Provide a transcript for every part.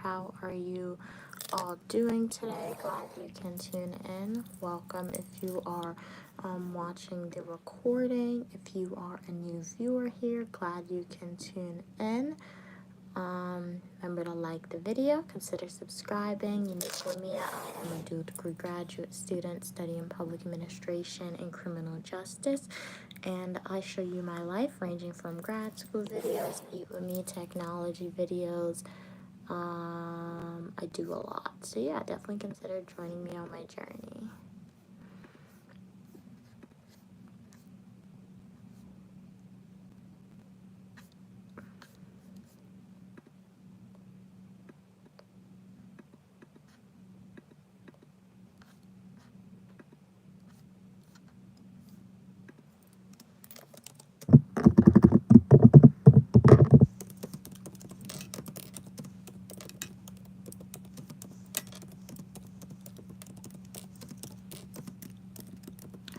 How are you all doing today? Glad you can tune in. Welcome if you are watching the recording. If you are a new viewer here, glad you can tune in. Remember to like the video, consider subscribing. You know me, I am a dual degree graduate student studying public administration and criminal justice, and I show you my life ranging from grad school videos, Eat With Me technology videos. I do a lot, so yeah, definitely consider joining me on my journey.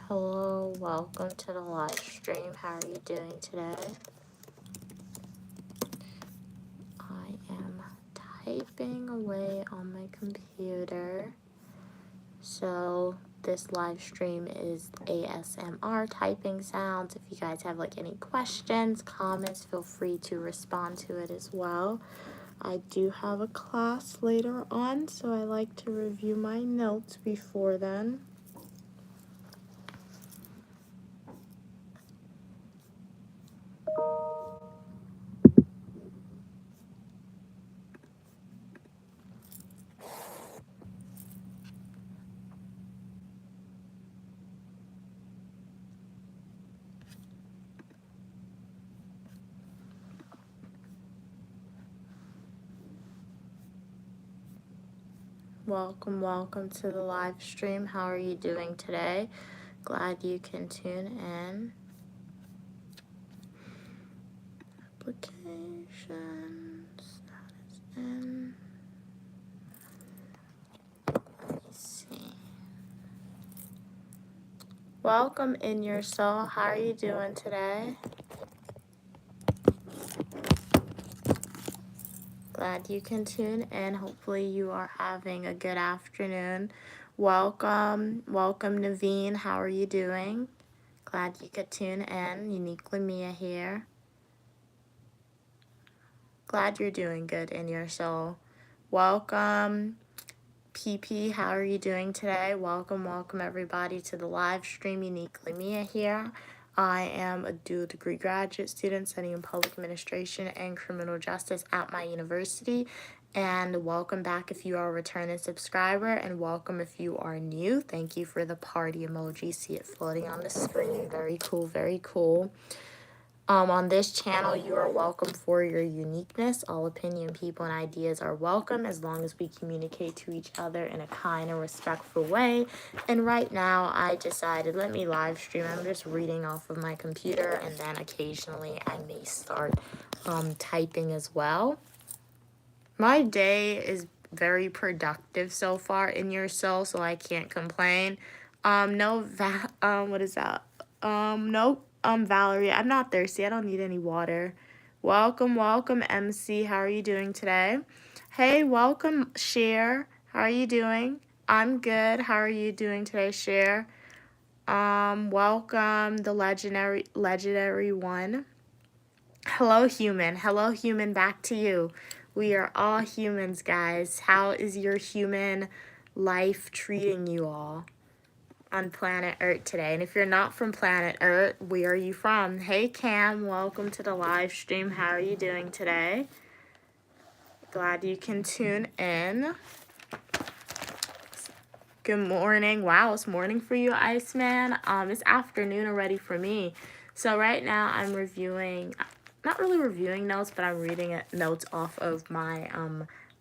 Hello, welcome to the live stream. How are you doing today? I am typing away on my computer. So this live stream is ASMR typing sounds. If you guys have like any questions, comments, feel free to respond to it as well. I do have a class later on, so I like to review my notes before then. Welcome to the live stream. How are you doing today? Glad you can tune in. Applications, status in. Let me see. Welcome in your soul. How are you doing today? Glad you can tune in. Hopefully you are having a good afternoon. Welcome Naveen. How are you doing? Glad you could tune in. Uniquely Mia here. Glad you're doing good in your soul. Welcome PP. How are you doing today? Welcome everybody to the live stream. Uniquely Mia here. I am a dual degree graduate student studying public administration and criminal justice at my university. And welcome back if you are a returning subscriber, and welcome if you are new. Thank you for the party emoji. See it floating on the screen. Very cool, very cool. On this channel, you are welcome for your uniqueness. All opinion, people, and ideas are welcome as long as we communicate to each other in a kind and respectful way. And right now, I decided, let me live stream. I'm just reading off of my computer, and then occasionally I may start typing as well. My day is very productive so far in your soul, so I can't complain. What is that? Nope. Valerie, I'm not thirsty. I don't need any water. Welcome, MC. How are you doing today? Hey, welcome, Cher. How are you doing? I'm good. How are you doing today, Cher? Welcome, the legendary one. Hello, human. Hello, human. Back to you. We are all humans, guys. How is your human life treating you all on planet Earth today? And if you're not from planet Earth, where are you from? Hey Cam, welcome to the live stream. How are you doing today? Glad you can tune in. Good morning. Wow, it's morning for you, Iceman. It's afternoon already for me. So right now I'm reviewing, not really reviewing notes, but I'm reading notes off of my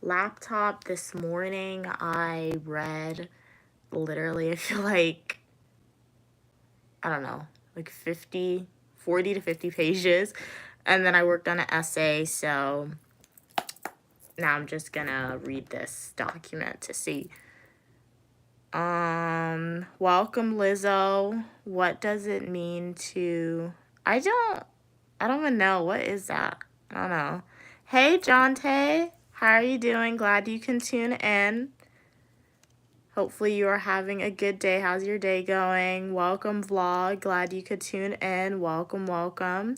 laptop. This morning I read literally, I feel like, I don't know, like 40 to 50 pages. And then I worked on an essay, so now I'm just gonna read this document to see. Welcome, Lizzo. What does it mean to... I don't even know. What is that? I don't know. Hey, Jonte. How are you doing? Glad you can tune in. Hopefully you are having a good day. How's your day going? Welcome, vlog. Glad you could tune in. Welcome, welcome.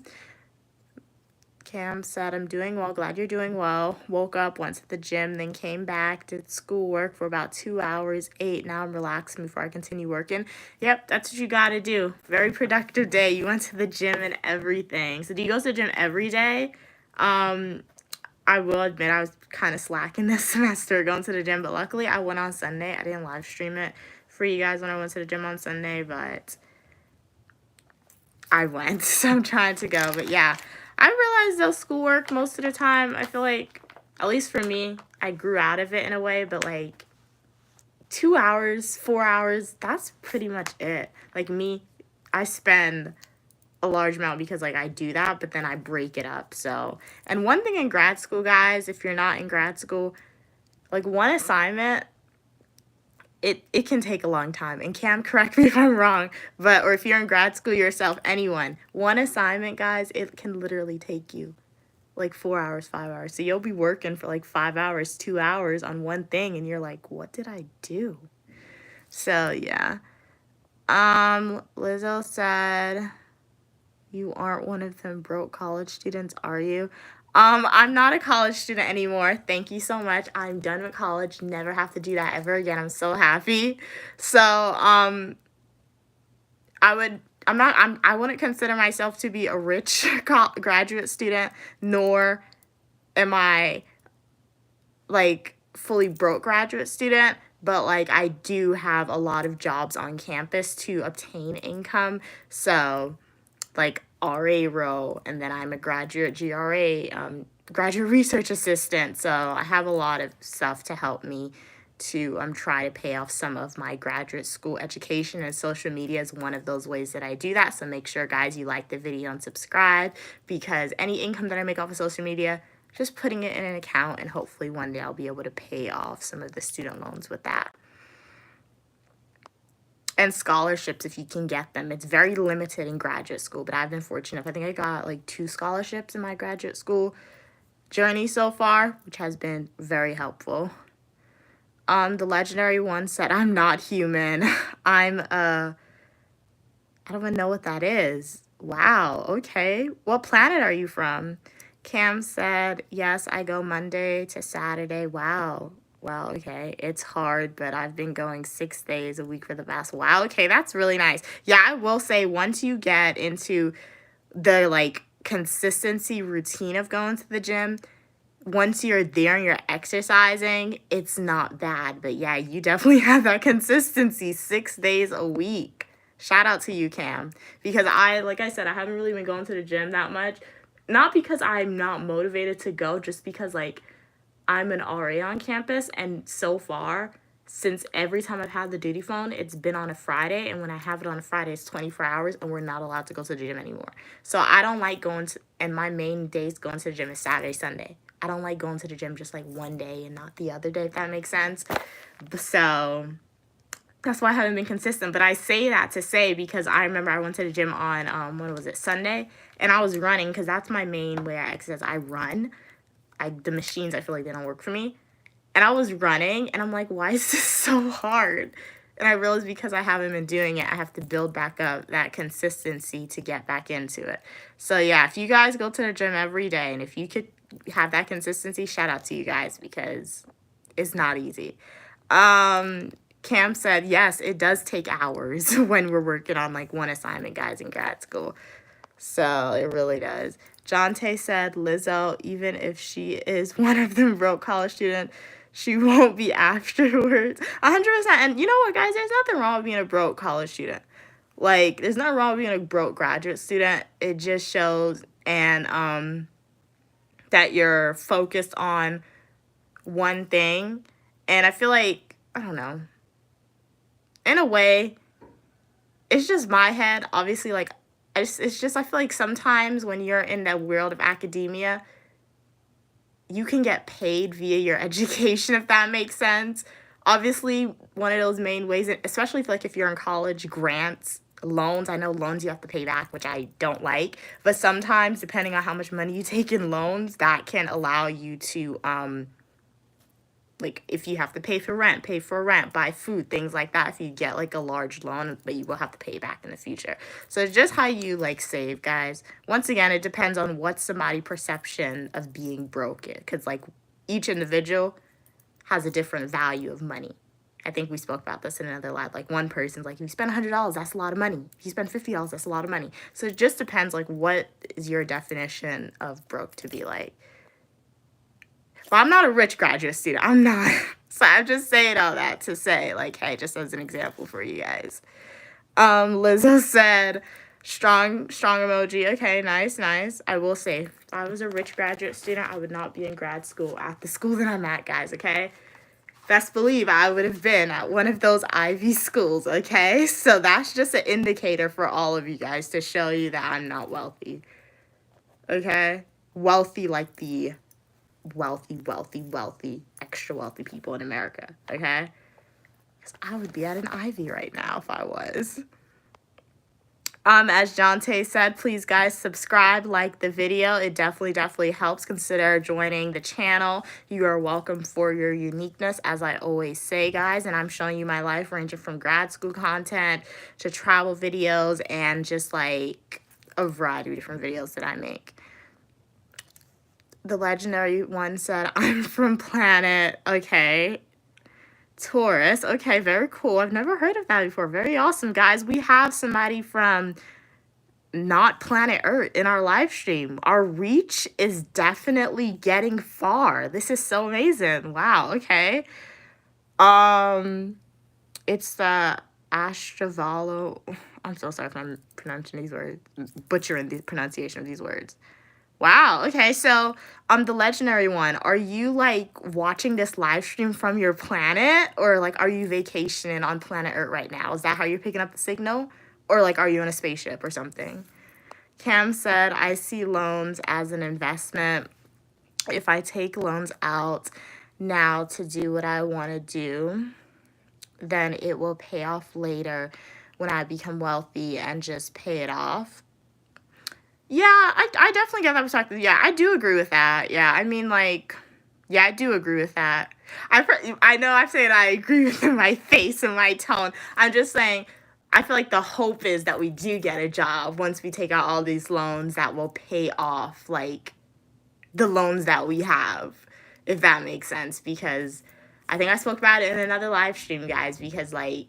Cam said, I'm doing well. Glad you're doing well. Woke up, went to the gym, then came back, did schoolwork for about 2 hours, ate. Now I'm relaxing before I continue working. Yep, that's what you got to do. Very productive day. You went to the gym and everything. So do you go to the gym every day? I will admit I was kind of slacking this semester going to the gym, but luckily I went on Sunday. I didn't live stream it for you guys when I went to the gym on Sunday, but I went, so I'm trying to go. But yeah, I realized though schoolwork most of the time, I feel like, at least for me, I grew out of it in a way, but like 2 hours, 4 hours, that's pretty much it. Like me, I spend a large amount because like I do that, but then I break it up. So, and one thing in grad school, guys, if you're not in grad school, like one assignment, it can take a long time. And Cam, correct me if I'm wrong, but, or if you're in grad school yourself, anyone, one assignment, guys, it can literally take you like 4 hours, 5 hours. So you'll be working for like 5 hours, 2 hours on one thing, and you're like, what did I do? So yeah. Lizzo said, you aren't one of them broke college students, are you? I'm not a college student anymore. Thank you so much. I'm done with college. Never have to do that ever again. I'm so happy. So, I wouldn't consider myself to be a rich graduate student, nor am I like fully broke graduate student, but like I do have a lot of jobs on campus to obtain income. So like RA role, and then I'm a graduate GRA, graduate research assistant. So I have a lot of stuff to help me to try to pay off some of my graduate school education, and social media is one of those ways that I do that. So make sure, guys, you like the video and subscribe, because any income that I make off of social media, just putting it in an account, and hopefully one day I'll be able to pay off some of the student loans with that. And scholarships, if you can get them. It's very limited in graduate school, but I've been fortunate. I think I got like 2 scholarships in my graduate school journey so far, which has been very helpful. The legendary one said, I'm not human. I don't even know what that is. Wow, okay. What planet are you from? Cam said, yes, I go Monday to Saturday. Wow. Well, okay, it's hard, but I've been going 6 days a week for the past. Wow, okay, that's really nice. Yeah, I will say once you get into the like consistency routine of going to the gym, once you're there and you're exercising, it's not bad. But yeah, you definitely have that consistency 6 days a week. Shout out to you, Cam, because like I said, I haven't really been going to the gym that much. Not because I'm not motivated to go, just because like I'm an RA on campus, and so far, since every time I've had the duty phone, it's been on a Friday, and when I have it on a Friday, it's 24 hours, and we're not allowed to go to the gym anymore. So I don't like going to, and my main days going to the gym is Saturday, Sunday. I don't like going to the gym just like one day and not the other day, if that makes sense. So that's why I haven't been consistent. But I say that to say, because I remember I went to the gym on, when was it, Sunday, and I was running, because that's my main way I exercise. I run. The machines, I feel like they don't work for me. And I was running, and I'm like, why is this so hard? And I realized because I haven't been doing it, I have to build back up that consistency to get back into it. So yeah, if you guys go to the gym every day, and if you could have that consistency, shout out to you guys, because it's not easy. Cam said, yes, it does take hours when we're working on like one assignment, guys, in grad school. So it really does. Jonte said, Lizzo, even if she is one of them broke college student, she won't be afterwards. 100%. And you know what, guys? There's nothing wrong with being a broke college student. Like, there's nothing wrong with being a broke graduate student. It just shows that you're focused on one thing. And I feel like, I don't know, in a way, it's just my head. Obviously, like, I feel like sometimes when you're in the world of academia, you can get paid via your education, if that makes sense. Obviously, one of those main ways, especially if you're in college, grants, loans. I know loans you have to pay back, which I don't like. But sometimes, depending on how much money you take in loans, that can allow you to like if you have to pay for rent, pay for rent, buy food, things like that. If you get like a large loan, but you will have to pay back in the future. So it's just how you like save, guys. Once again, it depends on what somebody's perception of being broke is, because like each individual has a different value of money. I think we spoke about this in another live. Like one person's like, if you spend $100, that's a lot of money. If you spend $50, that's a lot of money. So it just depends, like, what is your definition of broke to be like? Well, I'm not a rich graduate student. I'm not. So I'm just saying all that to say, like, hey, just as an example for you guys. Lizzo said, strong emoji. Okay, nice. I will say, if I was a rich graduate student, I would not be in grad school at the school that I'm at, guys, okay? Best believe I would have been at one of those Ivy schools, okay? So that's just an indicator for all of you guys to show you that I'm not wealthy, okay? Wealthy like the wealthy, extra wealthy people in America, okay? Because I would be at an Ivy right now if I was. As Jonte said, please guys subscribe, like the video. It definitely helps. Consider joining the channel. You are welcome for your uniqueness, as I always say, guys. And I'm showing you my life ranging from grad school content to travel videos and just like a variety of different videos that I make. The legendary one said, I'm from planet, okay, Taurus. Okay, very cool. I've never heard of that before. Very awesome, guys. We have somebody from not planet Earth in our live stream. Our reach is definitely getting far. This is so amazing. Wow, okay. It's the Astravalo. I'm so sorry if I'm pronouncing these words, butchering the pronunciation of these words. Wow, okay, so the legendary one, are you like watching this live stream from your planet, or like are you vacationing on planet Earth right now? Is that how you're picking up the signal? Or like are you in a spaceship or something? Cam said, I see loans as an investment. If I take loans out now to do what I want to do, then it will pay off later when I become wealthy and just pay it off. Yeah, I definitely get that perspective. Yeah, I do agree with that. Yeah, I mean, like, yeah, I do agree with that. I know I'm saying I agree with my face and my tone. I'm just saying, I feel like the hope is that we do get a job once we take out all these loans that will pay off, like, the loans that we have, if that makes sense. Because I think I spoke about it in another live stream, guys, because, like,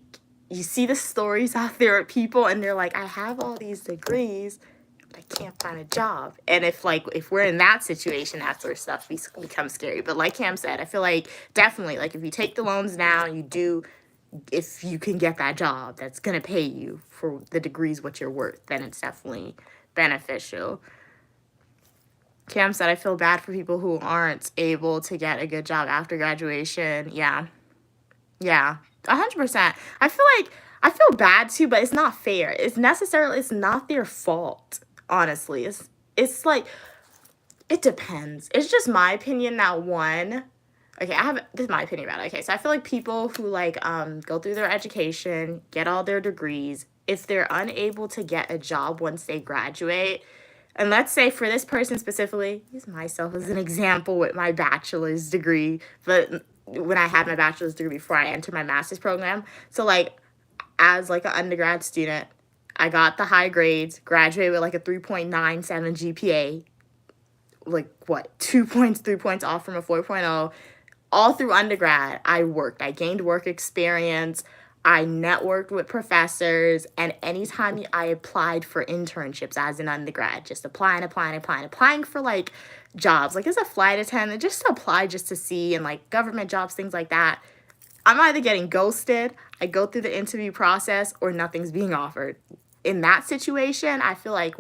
you see the stories out there of people, and they're like, I have all these degrees, I can't find a job. And if we're in that situation, that's where stuff becomes scary. But like Cam said, I feel like definitely, like, if you take the loans now, if you can get that job that's going to pay you for the degrees what you're worth, then it's definitely beneficial. Cam said, I feel bad for people who aren't able to get a good job after graduation. Yeah, 100%. I feel bad too, but it's not fair. It's not their fault. Honestly, it's like, it depends. It's just my opinion that one, okay, this is my opinion about it. Okay, so I feel like people who like go through their education, get all their degrees, if they're unable to get a job once they graduate, and let's say for this person specifically, use myself as an example with my bachelor's degree, but when I had my bachelor's degree before I entered my master's program, so like as like an undergrad student, I got the high grades, graduated with like a 3.97 GPA, like what, 2 points, 3 points off from a 4.0. All through undergrad, I worked. I gained work experience. I networked with professors. And anytime I applied for internships as an undergrad, just applying for like jobs, like as a flight attendant, just to apply just to see, and like government jobs, things like that. I'm either getting ghosted, I go through the interview process, or nothing's being offered. In that situation, I feel like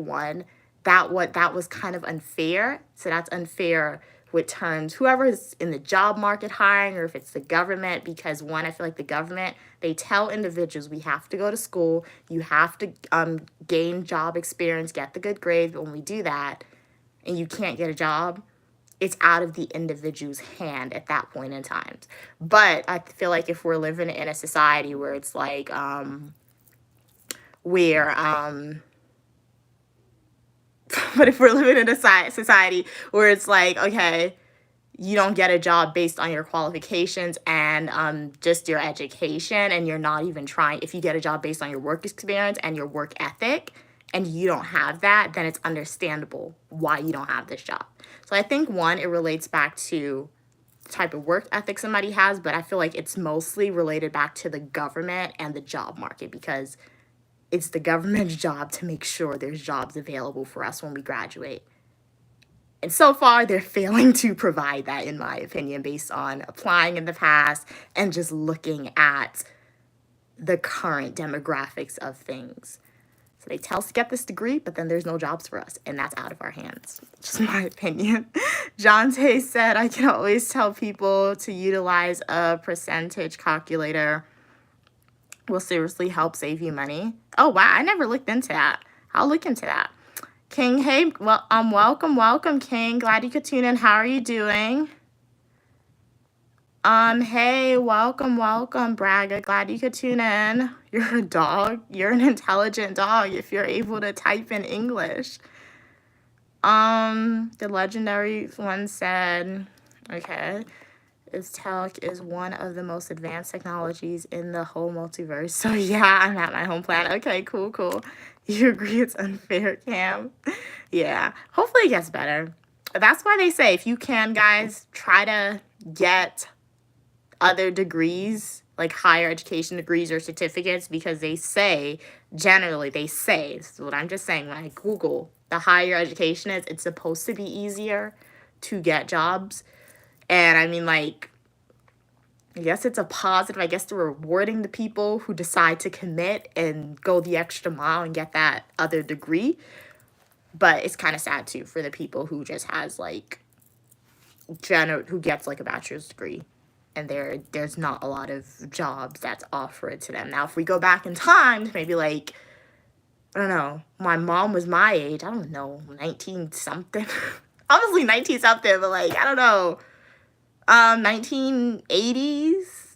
that was kind of unfair. So that's unfair with terms, whoever is in the job market hiring, or if it's the government, because one, I feel like the government, they tell individuals, we have to go to school, you have to gain job experience, get the good grades, but when we do that and you can't get a job, it's out of the individual's hand at that point in time. But I feel like if we're living in a society where it's like, but if we're living in a society where it's like, okay, you don't get a job based on your qualifications and just your education, and you're not even trying. If you get a job based on your work experience and your work ethic, and you don't have that, then it's understandable why you don't have this job. So I think, one, it relates back to the type of work ethic somebody has, but I feel like it's mostly related back to the government and the job market, because it's the government's job to make sure there's jobs available for us when we graduate. And so far, they're failing to provide that, in my opinion, based on applying in the past and just looking at the current demographics of things. So they tell us to get this degree, but then there's no jobs for us, and that's out of our hands. Just my opinion. Jonte said, I can always tell people to utilize a percentage calculator. Will seriously help save you money. Oh, wow. I never looked into that. I'll look into that. King, hey, well, welcome, King. Glad you could tune in. How are you doing? Hey, welcome, Braga. Glad you could tune in. You're a dog. You're an intelligent dog if you're able to type in English. The legendary one said, okay, Talc is one of the most advanced technologies in the whole multiverse. So yeah, I'm at my home planet. Okay, cool. You agree it's unfair, Cam? Yeah, hopefully it gets better. That's why they say, if you can, guys, try to get other degrees, like higher education degrees or certificates, because they say, generally, this is what I'm just saying, when I Google the higher education is, it's supposed to be easier to get jobs. And I mean, like, I guess it's a positive. I guess they're rewarding the people who decide to commit and go the extra mile and get that other degree. But it's kind of sad, too, for the people who just has, like, who gets, like, a bachelor's degree. And there's not a lot of jobs that's offered to them. Now, if we go back in time, maybe, like, I don't know, my mom was my age. I don't know, 19-something. Obviously 19-something, but, like, I don't know. 1980s,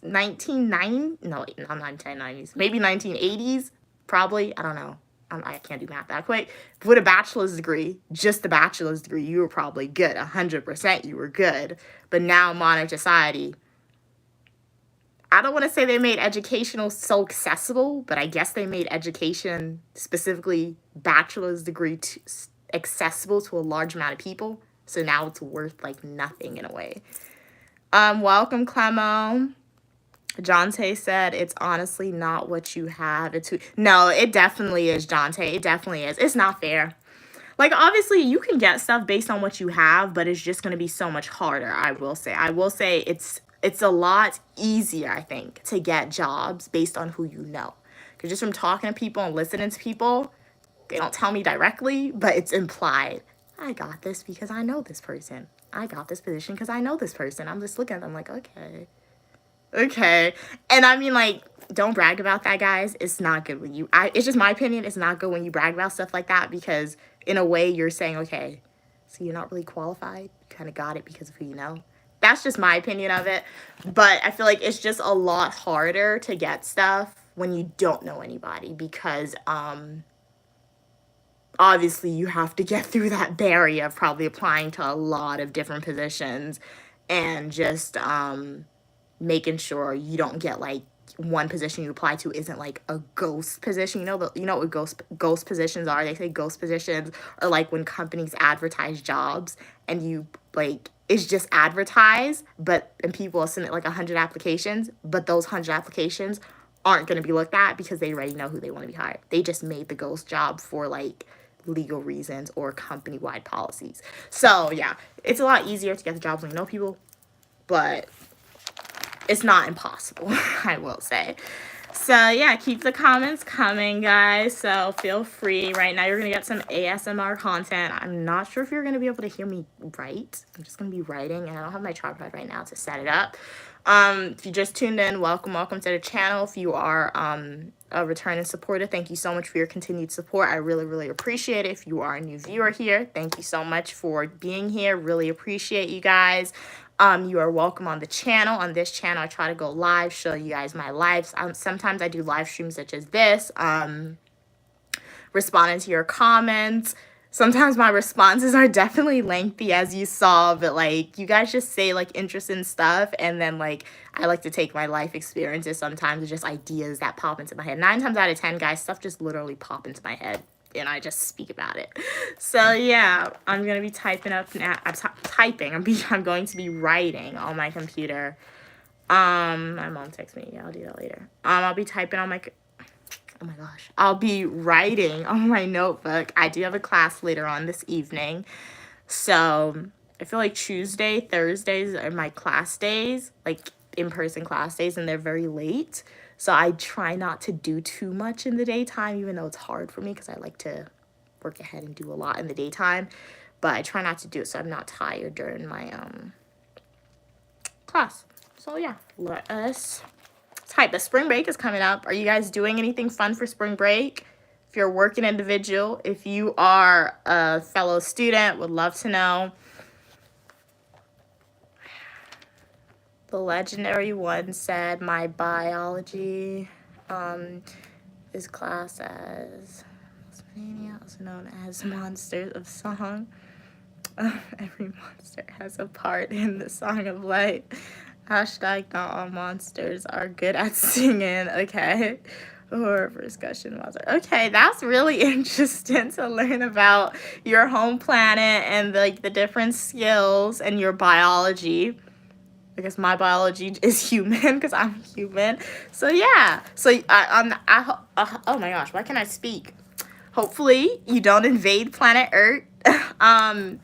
1990, no, not 1990s, maybe 1980s, probably, I don't know. I can't do math that quick. With a bachelor's degree, just the bachelor's degree, you were probably good. 100% you were good. But now, modern society, I don't want to say they made educational so accessible, but I guess they made education, specifically bachelor's degree, accessible to a large amount of people. So now it's worth, like, nothing in a way. Welcome, Clemo. Jonte said, it's honestly not what you have. No, it definitely is, Jonte. It definitely is. It's not fair. Like, obviously, you can get stuff based on what you have, but it's just going to be so much harder, I will say. It's a lot easier, I think, to get jobs based on who you know. Because just from talking to people and listening to people, they don't tell me directly, but it's implied. I got this because I know this person. I got this position because I know this person. I'm just looking at them like, okay. And I mean, like, don't brag about that, guys. It's not good when it's just my opinion. It's not good when you brag about stuff like that, because in a way you're saying, okay, so you're not really qualified. You kind of got it because of who you know. That's just my opinion of it. But I feel like it's just a lot harder to get stuff when you don't know anybody, because, obviously you have to get through that barrier of probably applying to a lot of different positions and just making sure you don't get, like, one position you apply to isn't, like, a ghost position. You know what ghost positions are? They say ghost positions are, like, when companies advertise jobs and you, like, it's just advertised, and people will submit, like, 100 applications, but those 100 applications aren't going to be looked at because they already know who they want to be hired. They just made the ghost job for, like, legal reasons or company-wide policies. So yeah, it's a lot easier to get the jobs when you know people, but it's not impossible, I will say. So yeah, keep the comments coming, guys. So feel free. Right now, you're gonna get some ASMR content. I'm not sure if you're gonna be able to hear me write. I'm just gonna be writing, and I don't have my tripod right now to set it up. If you just tuned in, welcome to the channel. If you are a returning supporter, thank you so much for your continued support. I really appreciate it. If you are a new viewer here, thank you so much for being here. Really appreciate you guys. You are welcome on the channel. On this channel, I try to go live, show you guys my lives. Sometimes I do live streams such as this, responding to your comments, Sometimes my responses are definitely lengthy, as you saw, but like you guys just say like interesting stuff, and then like I like to take my life experiences sometimes, just ideas that pop into my head. 9 times out of 10, guys, stuff just literally pop into my head, and I just speak about it. So yeah, I'm gonna be typing up now. Typing. I'm going to be writing on my computer. My mom texted me. Yeah, I'll do that later. I'll be typing on my. Oh my gosh. I'll be writing on my notebook. I do have a class later on this evening. So I feel like Tuesday, Thursdays are my class days, like in-person class days, and they're very late. So I try not to do too much in the daytime, even though it's hard for me because I like to work ahead and do a lot in the daytime. But I try not to do it so I'm not tired during my class. So yeah, let us type. The spring break is coming up. Are you guys doing anything fun for spring break? If you're a working individual, if you are a fellow student, would love to know. The legendary one said my biology is classed as also known as Monsters of Song. Every monster has a part in the Song of Life. Hashtag not all monsters are good at singing. Okay. Or discussion monster. Okay, that's really interesting to learn about your home planet and like the different skills and your biology. I guess my biology is human because I'm human. So yeah. So oh my gosh, why can't I speak? Hopefully you don't invade planet Earth. And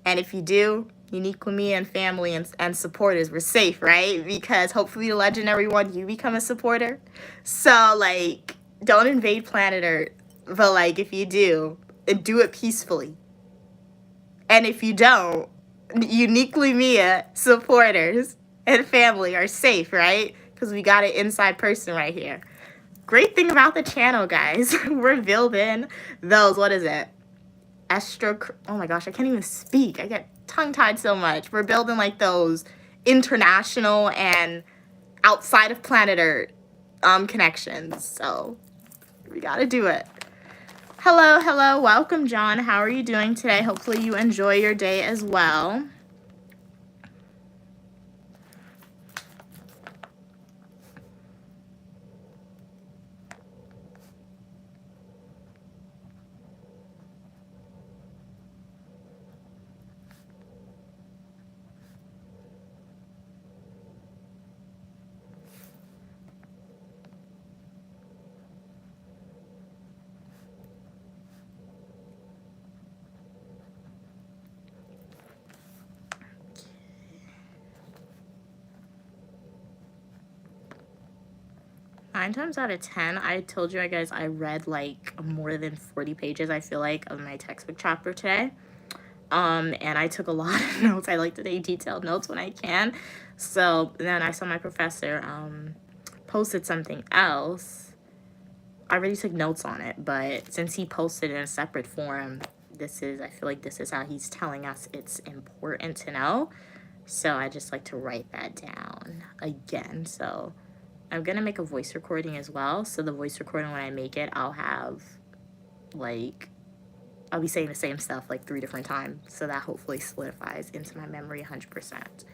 if you do, Uniquely Me and family and supporters, we're safe, right? Because hopefully the legendary one, you become a supporter. So like, don't invade planet Earth. But like, if you do it peacefully. And if you don't, Uniquely Mia supporters and family are safe, right? Because we got an inside person right here. Great thing about the channel, guys. We're building those, what is it? Oh my gosh, I can't even speak. I get tongue-tied so much. We're building like those international and outside of planet Earth connections. So we gotta do it. Hello, welcome, John. How are you doing today? Hopefully you enjoy your day as well. 9 times out of 10, I told you guys I read like more than 40 pages, I feel like, of my textbook chapter today. And I took a lot of notes. I like to take detailed notes when I can. So then I saw my professor posted something else. I already took notes on it, but since he posted in a separate form, I feel like this is how he's telling us it's important to know. So I just like to write that down again. So I'm gonna make a voice recording as well. So the voice recording, when I make it, I'll have like, I'll be saying the same stuff like 3 different times. So that hopefully solidifies into my memory 100%.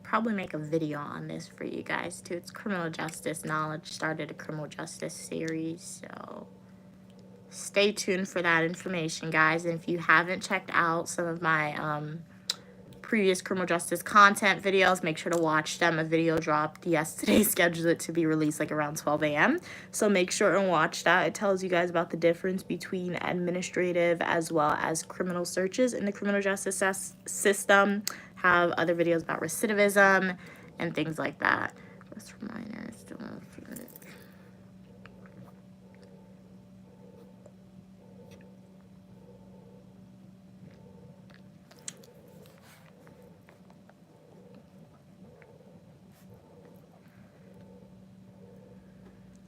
probably make a video on this for you guys too. It's criminal justice knowledge. Started a criminal justice series, so stay tuned for that information, guys. And if you haven't checked out some of my previous criminal justice content videos, make sure to watch them. A video dropped yesterday, scheduled it to be released like around 12 a.m. So make sure and watch that. It tells you guys about the difference between administrative as well as criminal searches in the criminal justice system. Have other videos about recidivism and things like that. Just reminder, still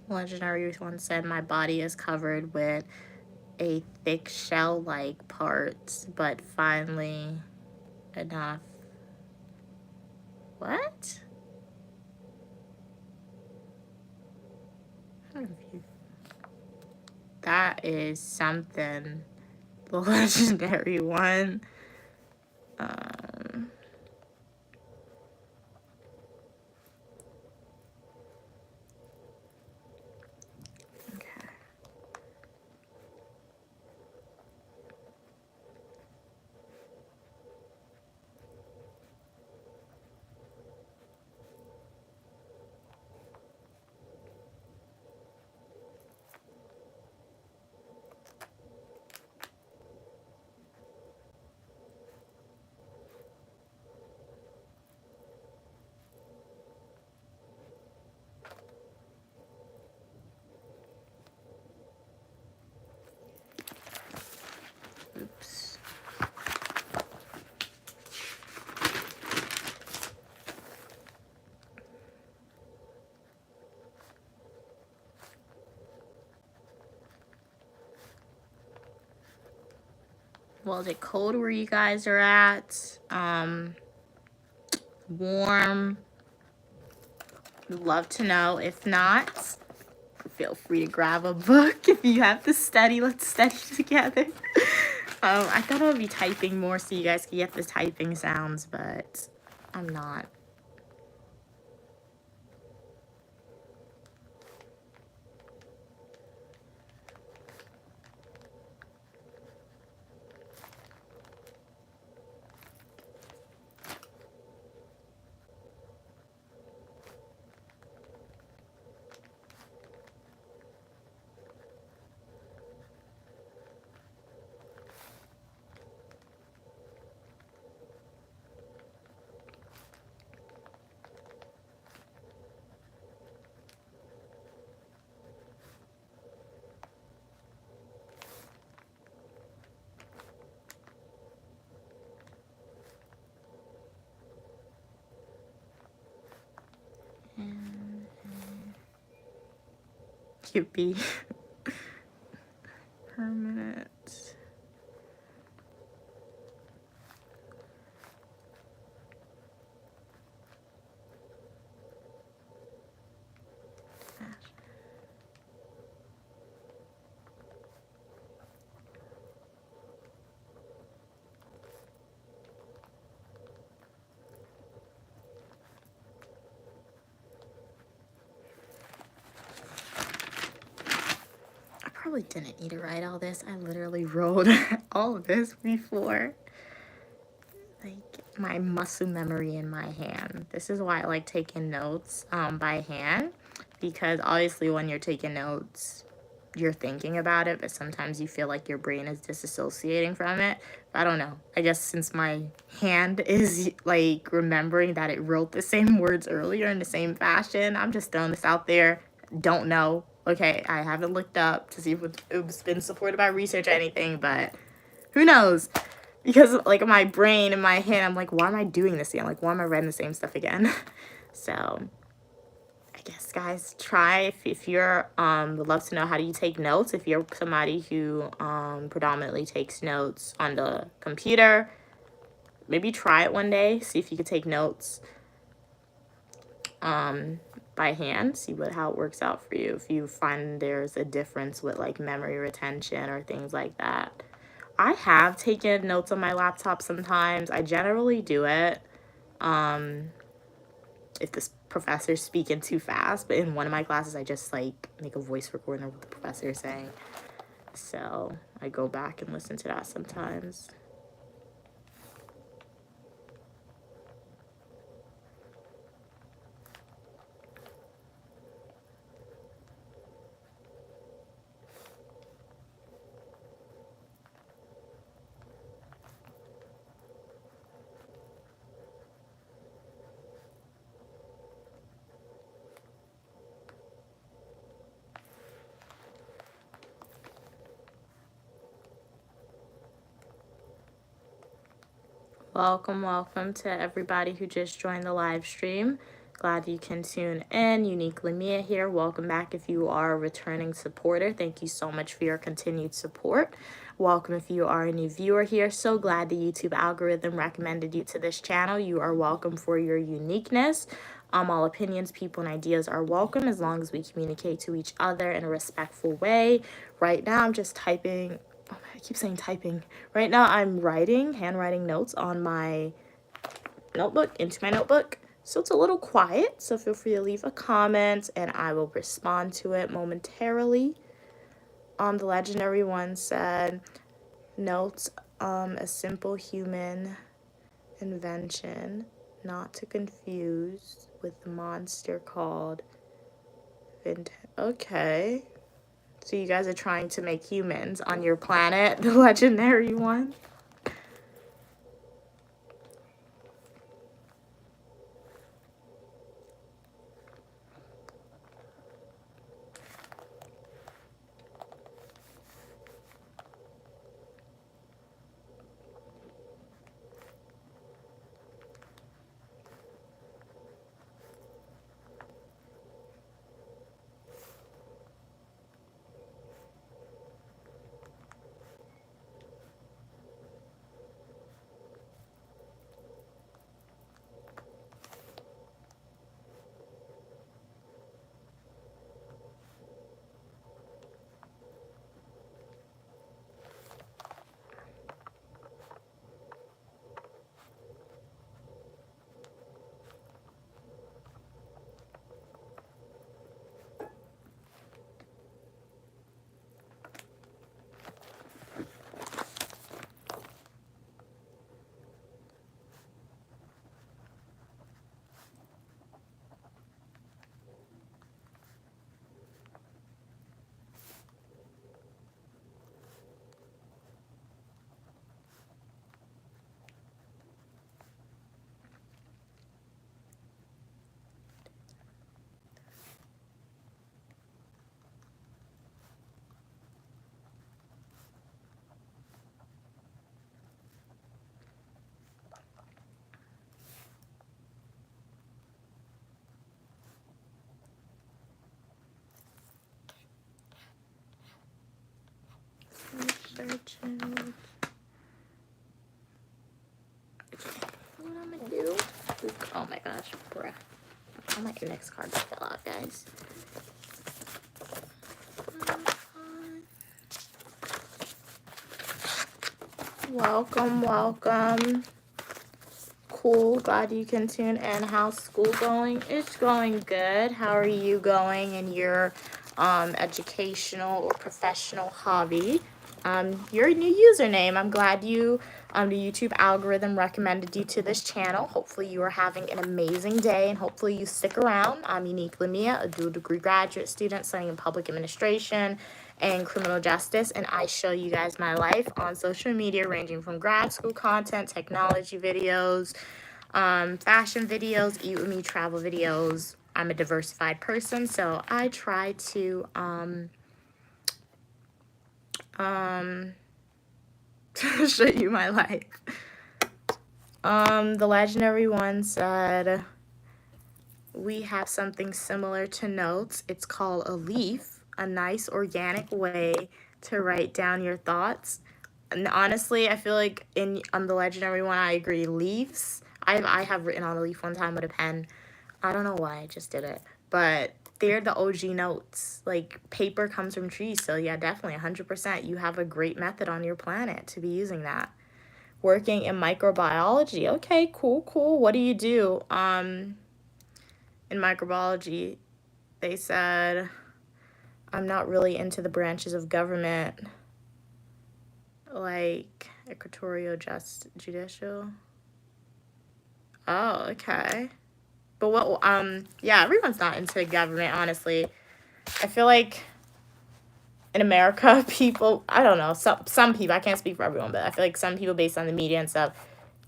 Legendary once said, my body is covered with a thick shell-like parts, but finally enough. What? That is something. The legendary one. Okay. Oops. Well, is it cold where you guys are at? Warm? Would love to know. If not, feel free to grab a book. If you have to study, let's study together. I thought I would be typing more so you guys could get the typing sounds, but I'm not. Cupie. Permanent. Probably didn't need to write all this. I literally wrote all of this before. Like my muscle memory in my hand. This is why I like taking notes by hand, because obviously when you're taking notes, you're thinking about it, but sometimes you feel like your brain is disassociating from it. I don't know. I guess since my hand is like remembering that it wrote the same words earlier in the same fashion, I'm just throwing this out there. Don't know. Okay, I haven't looked up to see if it's been supported by research or anything, but who knows? Because like my brain in my hand, I'm like, why am I doing this again? Like, why am I writing the same stuff again? So I guess, guys, try if you're would love to know, how do you take notes. If you're somebody who predominantly takes notes on the computer, maybe try it one day, see if you could take notes by hand, see how it works out for you, if you find there's a difference with like memory retention or things like that. I have taken notes on my laptop sometimes. I generally do it if this professor's speaking too fast. But in one of my classes, I just like make a voice recording of what the professor is saying. So I go back and listen to that sometimes. Welcome to everybody who just joined the live stream. Glad you can tune in. Uniquely Mia here. Welcome back if you are a returning supporter. Thank you so much for your continued support. Welcome if you are a new viewer here. So glad the YouTube algorithm recommended you to this channel. You are welcome for your uniqueness. All opinions, people, and ideas are welcome as long as we communicate to each other in a respectful way. Right now, I'm just typing. Oh, I keep saying typing. Right now, I'm handwriting notes on my notebook, into my notebook. So it's a little quiet, so feel free to leave a comment and I will respond to it momentarily. The legendary one said, notes, a simple human invention, not to confuse with the monster called Okay. So you guys are trying to make humans on your planet, the legendary one. Searching. What I'm gonna do? Oh my gosh, bruh. All my index cards fell out, guys. Welcome. Cool, glad you can tune in. How's school going? It's going good. How are you going in your educational or professional hobby? Your new username. I'm glad you the YouTube algorithm recommended you to this channel. Hopefully you are having an amazing day and hopefully you stick around. I'm Uniquely Mia, a dual degree graduate student studying in public administration and criminal justice, and I show you guys my life on social media ranging from grad school content, technology videos, fashion videos, eat with me, travel videos. I'm a diversified person, so I try to show you my life. The legendary one said, we have something similar to notes. It's called a leaf, a nice organic way to write down your thoughts. And honestly, I feel like on the legendary one, I agree. Leaves, I have written on a leaf one time with a pen. I don't know why, I just did it. But they're the OG notes. Like, paper comes from trees. So yeah, definitely 100%. You have a great method on your planet to be using that. Working in microbiology. Okay, cool. What do you do? in microbiology, they said I'm not really into the branches of government, like equatorial judicial. Oh, okay. But what, yeah, everyone's not into government, honestly. I feel like in America, people, I don't know, some people, I can't speak for everyone, but I feel like some people, based on the media and stuff,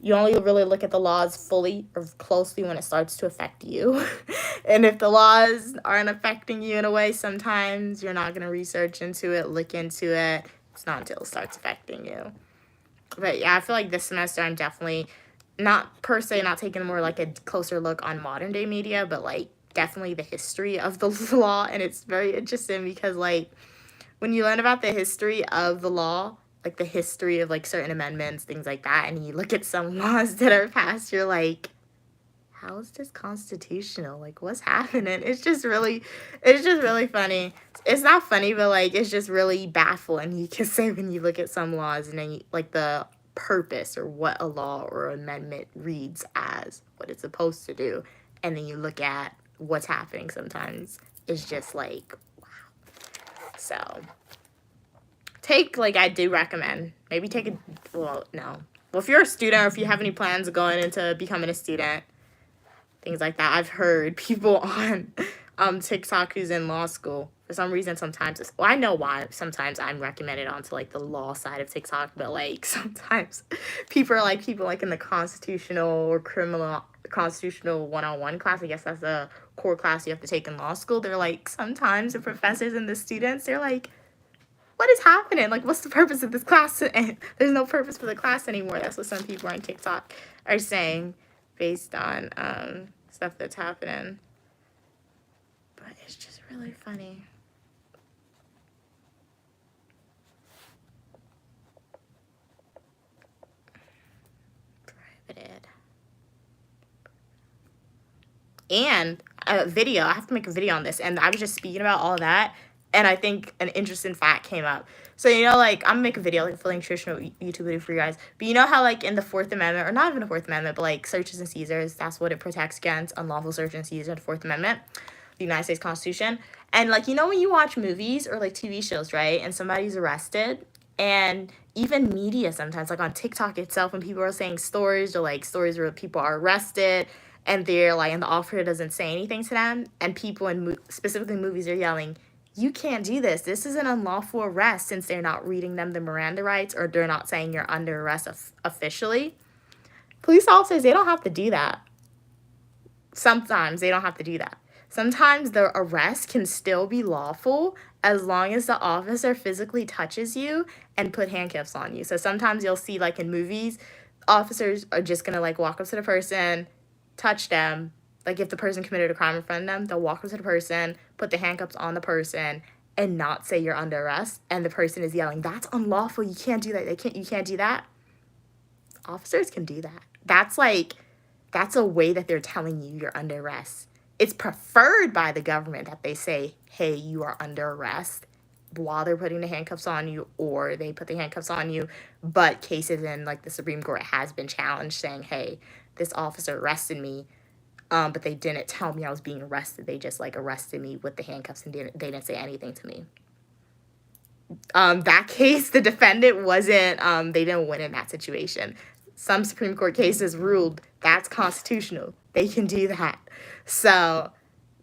you only really look at the laws fully or closely when it starts to affect you. And if the laws aren't affecting you in a way, sometimes you're not going to research into it, look into it. It's not until it starts affecting you. But yeah, I feel like this semester I'm definitely not per se not taking more like a closer look on modern day media, but like definitely the history of the law. And it's very interesting because like when you learn about the history of the law, like the history of like certain amendments, things like that, and you look at some laws that are passed, you're like, how is this constitutional? Like, what's happening? It's just really funny. It's not funny, but like, it's just really baffling, you can say, when you look at some laws and then you, like the purpose or what a law or amendment reads as, what it's supposed to do, and then you look at what's happening sometimes. It's just like, so like I do recommend, maybe take a, well, no. Well, if you're a student or if you have any plans of going into becoming a student, things like that. I've heard people on TikTok who's in law school. For some reason, sometimes well, I know why. Sometimes I'm recommended onto like the law side of TikTok, but like sometimes people in the constitutional or constitutional 101 class. I guess that's a core class you have to take in law school. They're like, sometimes the professors and the students, they're like, what is happening? Like, what's the purpose of this class? And there's no purpose for the class anymore. That's what some people on TikTok are saying based on stuff that's happening. But it's just really funny. Prohibited. And a video, I have to make a video on this, and I was just speaking about all that, and I think an interesting fact came up. So, you know, like, I'm gonna make a video, like a fully nutritional YouTube video for you guys, but you know how, like, in the 4th Amendment, or not even the 4th Amendment, but, like, searches and seizures, that's what it protects against, unlawful search and seizure, the 4th Amendment, the United States Constitution, and, like, you know when you watch movies or, like, TV shows, right, and somebody's arrested, and even media sometimes, like, on TikTok itself, when people are saying stories, or, like, stories where people are arrested, and they're like, and the officer doesn't say anything to them, and people in specifically movies are yelling, you can't do this. This is an unlawful arrest, since they're not reading them the Miranda rights, or they're not saying you're under arrest officially. Police officers, they don't have to do that. Sometimes they don't have to do that. Sometimes the arrest can still be lawful as long as the officer physically touches you and put handcuffs on you. So sometimes you'll see, like in movies, officers are just gonna like walk up to the person, touch them. Like if the person committed a crime in front of them, they'll walk up to the person, put the handcuffs on the person, and not say you're under arrest. And the person is yelling, "That's unlawful. You can't do that. You can't do that." Officers can do that. That's a way that they're telling you you're under arrest. It's preferred by the government that they say, "Hey, you are under arrest," while they're putting the handcuffs on you, or they put the handcuffs on you. But cases in like the Supreme Court has been challenged, saying, "Hey, this officer arrested me, but they didn't tell me I was being arrested. They just like arrested me with the handcuffs and they didn't say anything to me." That case, the defendant wasn't, they didn't win in that situation. Some Supreme Court cases ruled that's constitutional. They can do that. So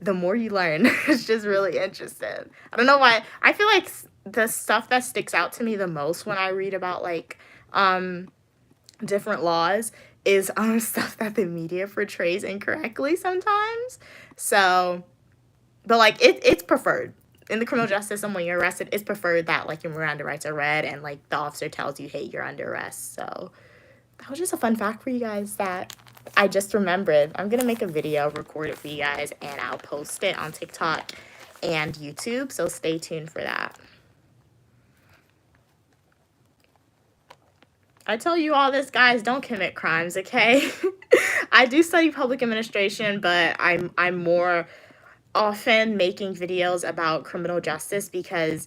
the more you learn, it's just really interesting. I don't know why. I feel like the stuff that sticks out to me the most when I read about like different laws is stuff that the media portrays incorrectly sometimes. So, but like it's preferred. In the criminal justice system, when you're arrested, it's preferred that like your Miranda rights are read and like the officer tells you, "Hey, you're under arrest." So that was just a fun fact for you guys that I just remembered. I'm gonna make a video, record it for you guys, and I'll post it on TikTok and YouTube. So stay tuned for that. I tell you all this, guys, don't commit crimes, okay? I do study public administration, but I'm more often making videos about criminal justice because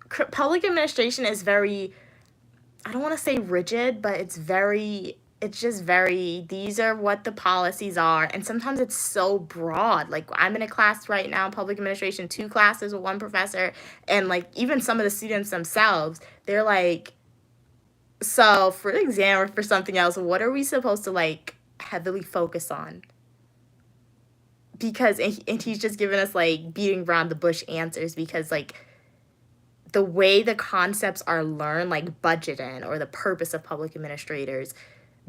public administration is very, I don't want to say rigid, but it's very it's just very, these are what the policies are, and sometimes it's so broad. Like, I'm in a class right now, public administration, 2 classes with 1 professor, and, like, even some of the students themselves, they're like, "So, for the exam or for something else, what are we supposed to, like, heavily focus on?" Because and he's just giving us, like, beating around the bush answers because, like, the way the concepts are learned, like budgeting or the purpose of public administrators,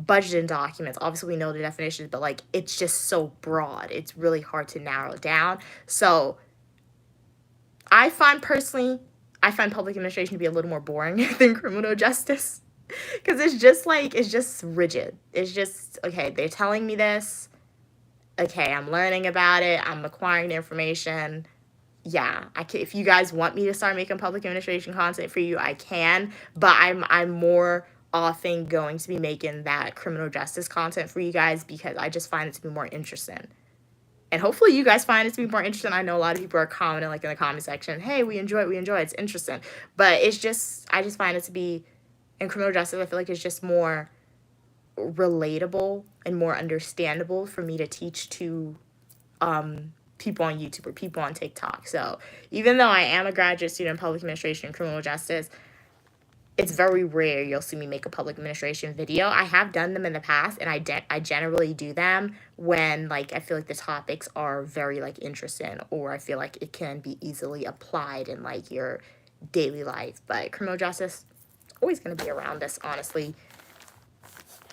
budgeting documents, obviously we know the definitions, but like it's just so broad. It's really hard to narrow down. So I find personally, I find public administration to be a little more boring than criminal justice because it's just rigid. It's just, okay, they're telling me this. Okay, I'm learning about it. I'm acquiring the information. Yeah, I can, if you guys want me to start making public administration content for you, I can, but I'm more often going to be making that criminal justice content for you guys because I just find it to be more interesting. And hopefully you guys find it to be more interesting. I know a lot of people are commenting like in the comment section, "Hey, we enjoy it, it's interesting." But it's just, I just find it to be, in criminal justice, I feel like it's just more relatable and more understandable for me to teach to people on YouTube or people on TikTok. So even though I am a graduate student in public administration and criminal justice, it's very rare you'll see me make a public administration video. I have done them in the past, and I generally do them when like I feel like the topics are very like interesting, or I feel like it can be easily applied in like your daily life. But criminal justice always going to be around us, honestly.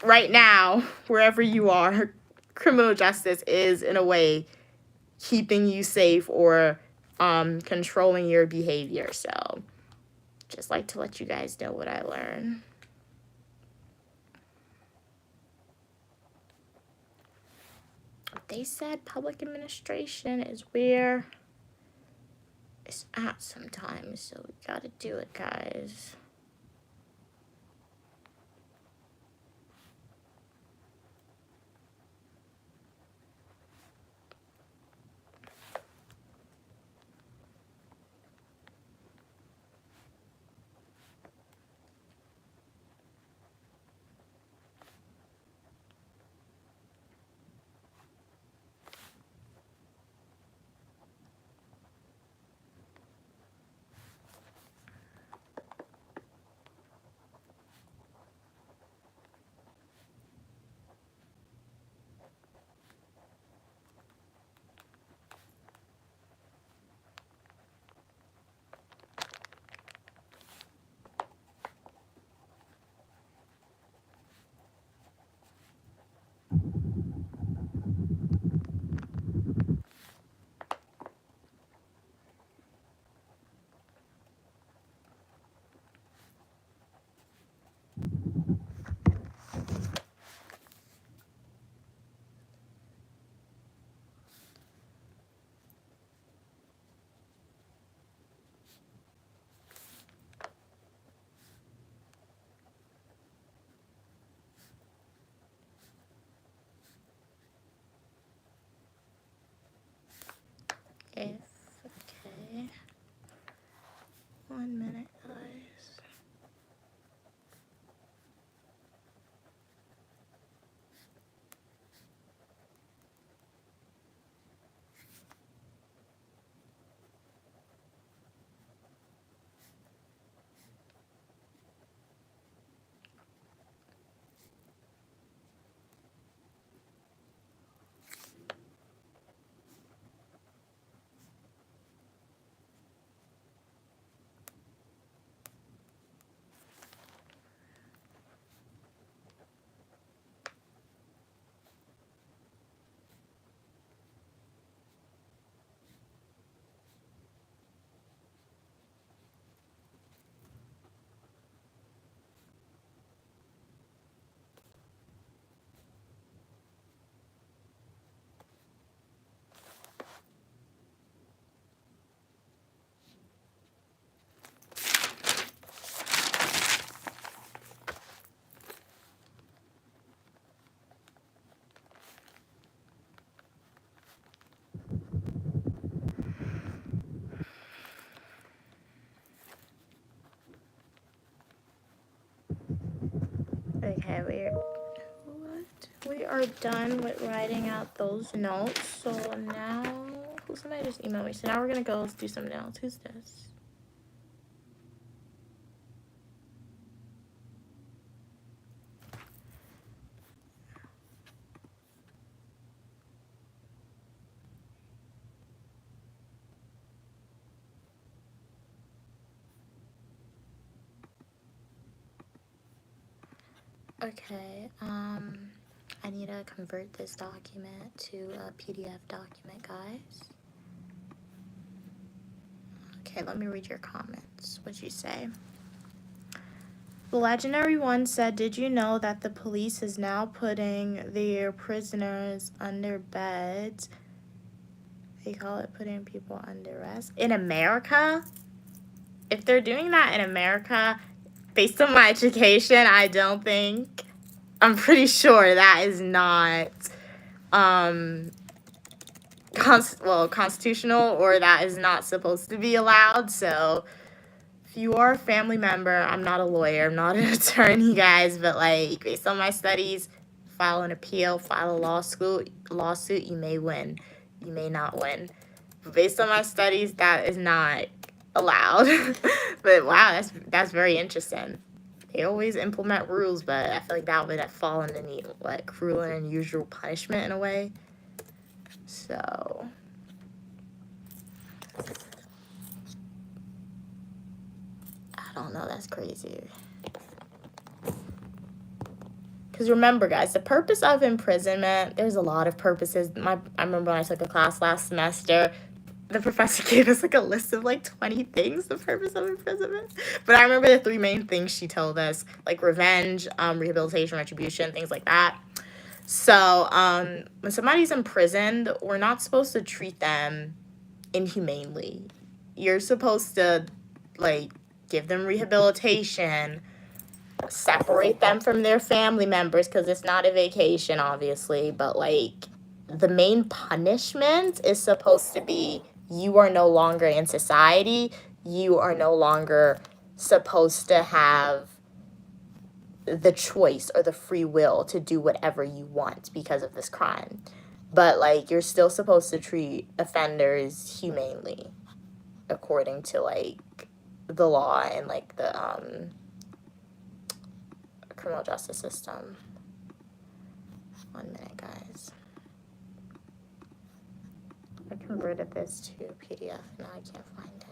Right now, wherever you are, criminal justice is in a way keeping you safe or controlling your behavior. So just like to let you guys know what I learned. They said public administration is where it's at sometimes, so we gotta do it, guys. If, okay, 1 minute, guys. Okay, we're, we are done with writing out those notes. So now, somebody just emailed me. So now we're going to go do something else. Who's this? Okay, I need to convert this document to a PDF document, guys. Okay, let me read your comments. What'd you say? The Legendary One said, did you know that the police is now putting their prisoners under beds? They call it putting people under arrest. In America? If they're doing that in America, based on my education, I'm pretty sure that is not constitutional, or that is not supposed to be allowed. So if you are a family member, I'm not a lawyer, I'm not an attorney, guys, but like based on my studies, file an appeal, file a lawsuit, you may win, you may not win. But based on my studies, that is not allowed. But wow, that's very interesting. They always implement rules, but I feel like that would have fallen underneath like cruel and unusual punishment in a way. So I don't know, that's crazy. Because remember, guys, the purpose of imprisonment, there's a lot of purposes. I remember when I took a class last semester, the professor gave us like a list of like 20 things, the purpose of imprisonment. But I remember the 3 main things she told us, like revenge, rehabilitation, retribution, things like that. So when somebody's imprisoned, we're not supposed to treat them inhumanely. You're supposed to like give them rehabilitation, separate them from their family members, because it's not a vacation, obviously, but like the main punishment is supposed to be you are no longer in society, you are no longer supposed to have the choice or the free will to do whatever you want because of this crime. But like you're still supposed to treat offenders humanely according to like the law and like the criminal justice system. 1 minute, guys. I converted this to PDF, now I can't find it.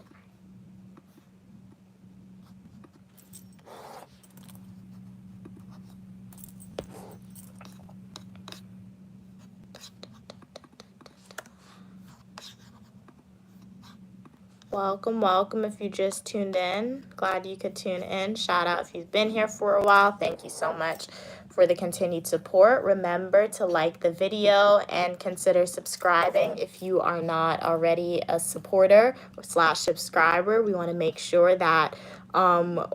Welcome if you just tuned in. Glad you could tune in. Shout out if you've been here for a while. Thank you so much for the continued support. Remember to like the video and consider subscribing if you are not already a supporter or /subscriber. We want to make sure that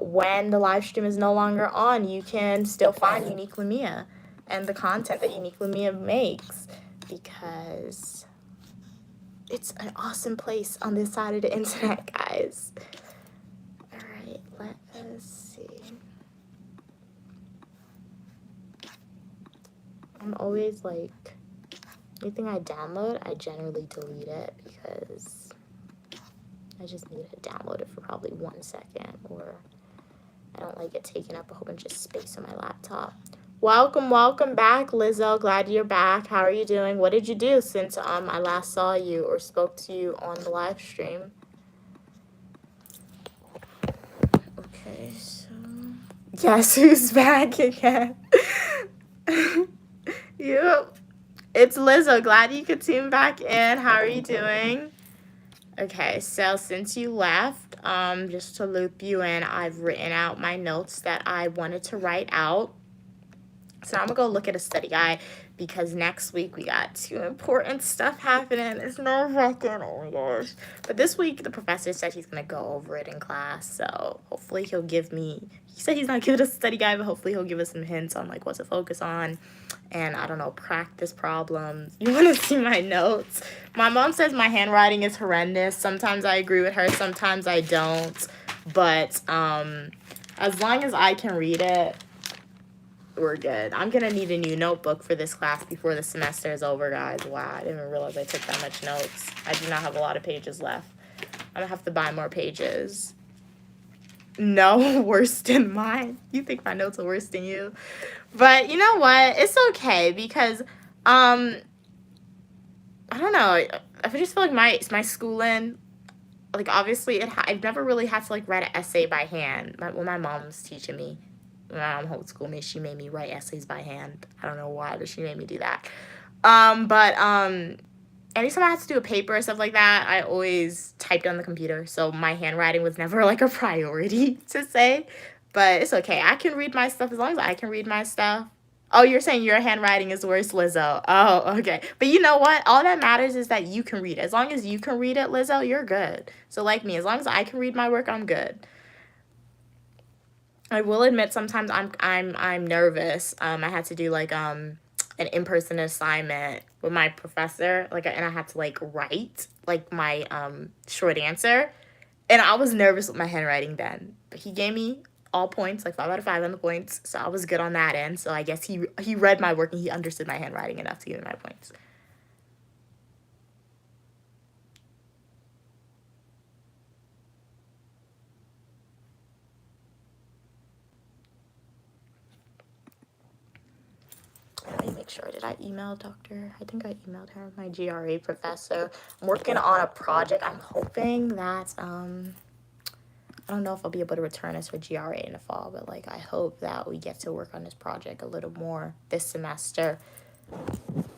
when the live stream is no longer on, you can still find Unique Lumia and the content that Unique Lumia makes, because it's an awesome place on this side of the internet, guys. All right, let us see. I'm always like, anything I download, I generally delete it because I just need to download it for probably 1 second, or I don't like it taking up a whole bunch of space on my laptop. Welcome back, Lizzo. Glad you're back. How are you doing? What did you do since I last saw you or spoke to you on the live stream? Okay, so guess who's back again? Yep, it's Lizzo. Glad you could tune back in. How are you doing? Okay, so since you left, just to loop you in, I've written out my notes that I wanted to write out. So I'm going to go look at a study guide, because next week we got 2 important stuff happening. It's nerve-wracking. Oh my gosh. But this week the professor said he's going to go over it in class. So hopefully he'll give me, he said he's not giving us a study guide, but hopefully he'll give us some hints on like what to focus on. And I don't know, practice problems. You want to see my notes? My mom says my handwriting is horrendous. Sometimes I agree with her, sometimes I don't. But as long as I can read it, we're good. I'm gonna need a new notebook for this class before the semester is over, guys. Wow, I didn't even realize I took that much notes. I do not have a lot of pages left. I'm gonna have to buy more pages. No, worse than mine. You think my notes are worse than you? But you know what? It's okay because I don't know. I just feel like my schooling, like obviously I've never really had to like write an essay by hand. When my mom was teaching me, when my mom homeschooled me, she made me write essays by hand. I don't know why, but she made me do that. Anytime I had to do a paper or stuff like that, I always typed on the computer. So my handwriting was never like a priority to say. But it's okay. I can read my stuff as long as I can read my stuff. Oh, you're saying your handwriting is worse, Lizzo. Oh, okay. But you know what? All that matters is that you can read it. As long as you can read it, Lizzo, you're good. So like me, as long as I can read my work, I'm good. I will admit sometimes I'm nervous. I had to do like an in-person assignment with my professor, like, and I had to like write like my short answer, and I was nervous with my handwriting then. But he gave me all points, like 5 out of 5 on the points, so I was good on that end. So I guess he read my work and he understood my handwriting enough to give me my points. Let me make sure. Did I email Dr.? I think I emailed her, my GRE professor. I'm working on a project. I'm hoping that I don't know if I'll be able to return as for GRA in the fall, but like I hope that we get to work on this project a little more this semester.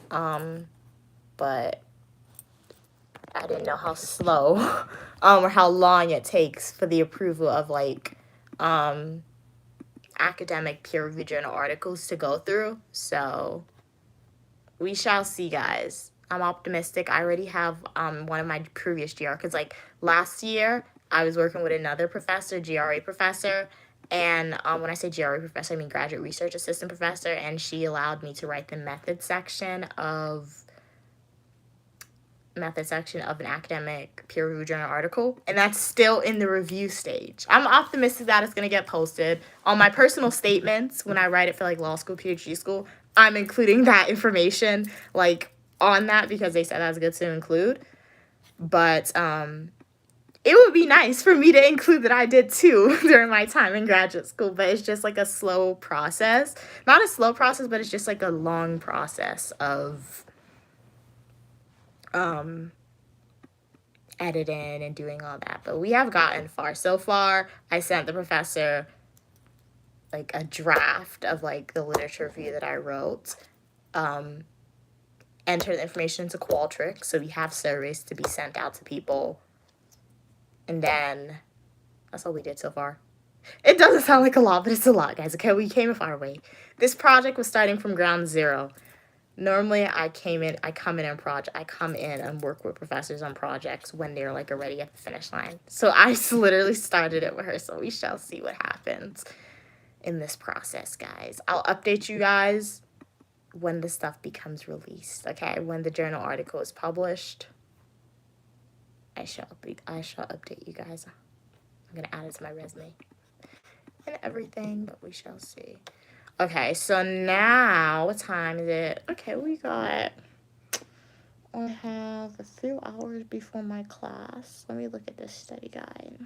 But I didn't know how slow or how long it takes for the approval of like academic peer-reviewed journal articles to go through. So we shall see, guys. I'm optimistic. I already have one of my previous GR, because like last year I was working with another professor, GRA professor, and when I say GRA professor, I mean graduate research assistant professor, and she allowed me to write the method section of an academic peer-reviewed journal article, and that's still in the review stage. I'm optimistic that it's going to get posted. On my personal statements, when I write it for like law school, PhD school, I'm including that information like on that because they said that's good to include. But it would be nice for me to include that I did too during my time in graduate school, but it's just like a slow process. Not a slow process, but it's just like a long process of editing and doing all that. But we have gotten far. So far, I sent the professor like a draft of like the literature review that I wrote. Enter the information into Qualtrics, so we have surveys to be sent out to people. And then that's all we did so far. It doesn't sound like a lot, but it's a lot, guys. Okay, we came a far way. This project was starting from ground zero. Normally, I come in and work with professors on projects when they're like already at the finish line. So I literally started it with her. So we shall see what happens in this process, guys. I'll update you guys when the stuff becomes released. Okay, when the journal article is published, I shall update you guys. I'm gonna add it to my resume and everything, but we shall see. Okay, so now, what time is it? Okay, I have a few hours before my class. Let me look at this study guide.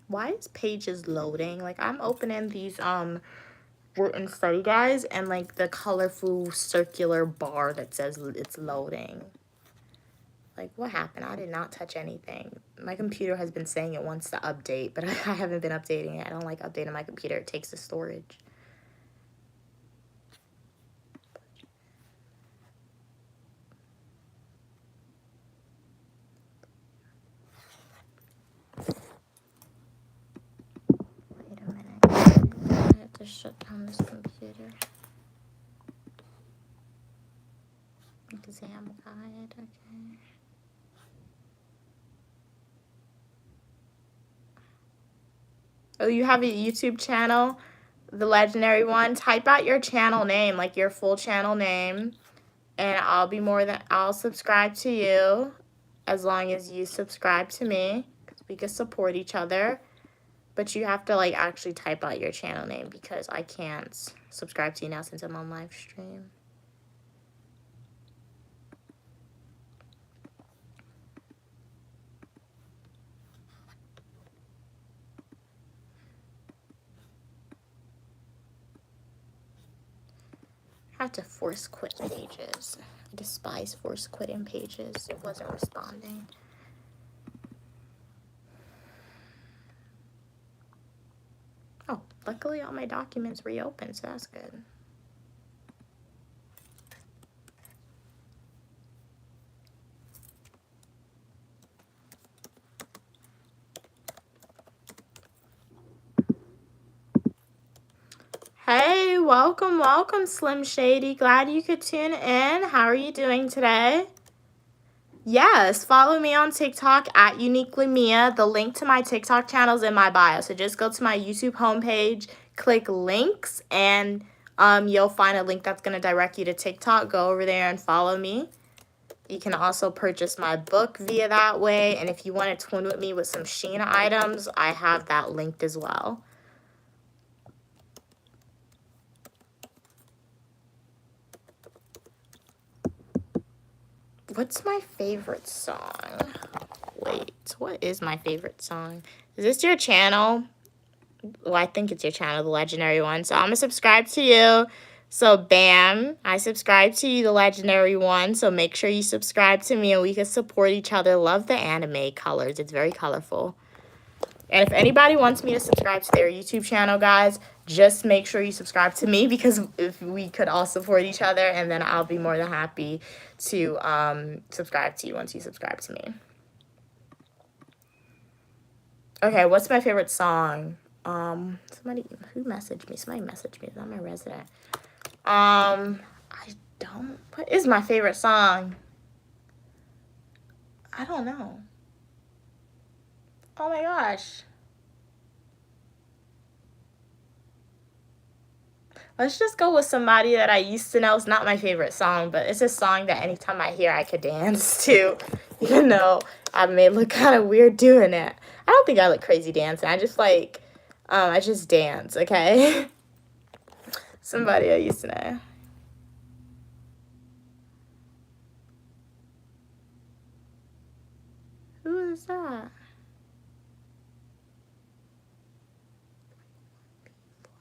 Why is Pages loading? Like, I'm opening these written study guides, and like the colorful circular bar that says it's loading. Like, what happened? I did not touch anything. My computer has been saying it wants to update, but I haven't been updating it. I don't like updating my computer. It takes the storage. Wait a minute. I have to shut down this computer. Exam guide, okay. Oh, you have a YouTube channel? The legendary one? Type out your channel name, like your full channel name, and I'll subscribe to you as long as you subscribe to me, because We could support each other. But you have to, like, actually type out your channel name because I can't subscribe to you now since I'm on live stream. I have to force quit pages. I despise force quitting pages. It wasn't responding. Oh, luckily all my documents reopened, so that's good. Hey, welcome, welcome, Slim Shady. Glad you could tune in. How are you doing today? Yes, follow me on TikTok at Uniquely Mia. The link to my TikTok channel is in my bio. So just go to my YouTube homepage, click links, and you'll find a link that's going to direct you to TikTok. Go over there and follow me. You can also purchase my book via that way. And if you want to twin with me with some Shein items, I have that linked as well. What's my favorite song? Wait, what is my favorite song? Is this your channel? Well, I think it's your channel, the legendary one. So I'm going to subscribe to you. So bam, I subscribe to you, the legendary one. So make sure you subscribe to me and we can support each other. Love the anime colors. It's very colorful. And if anybody wants me to subscribe to their YouTube channel, guys, just make sure you subscribe to me because if we could all support each other, and then I'll be more than happy to subscribe to you once you subscribe to me. Okay, what's my favorite song? Somebody who messaged me. Somebody messaged me. It's not my resident. I don't. What is my favorite song? I don't know. Oh my gosh. Let's just go with somebody that I used to know. It's not my favorite song, but it's a song that anytime I hear, I could dance to. You know, I may look kind of weird doing it. I don't think I look crazy dancing. I just like, I just dance, okay? Somebody I used to know. Who is that?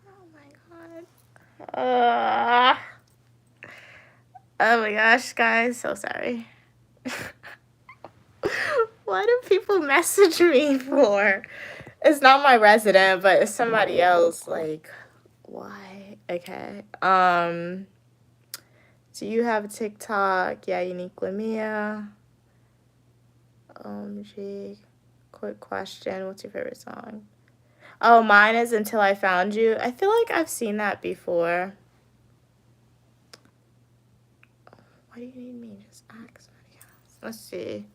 Oh my god. Oh my gosh, guys, so sorry. What do people message me for? It's not my resident, but it's somebody else. Like, why? Okay. Do you have a TikTok? Yeah, Uniquely Mia. OMG. Quick question. What's your favorite song? Oh, mine is Until I Found You. I feel like I've seen that before. Why do you need me? Just ask somebody else. Let's see.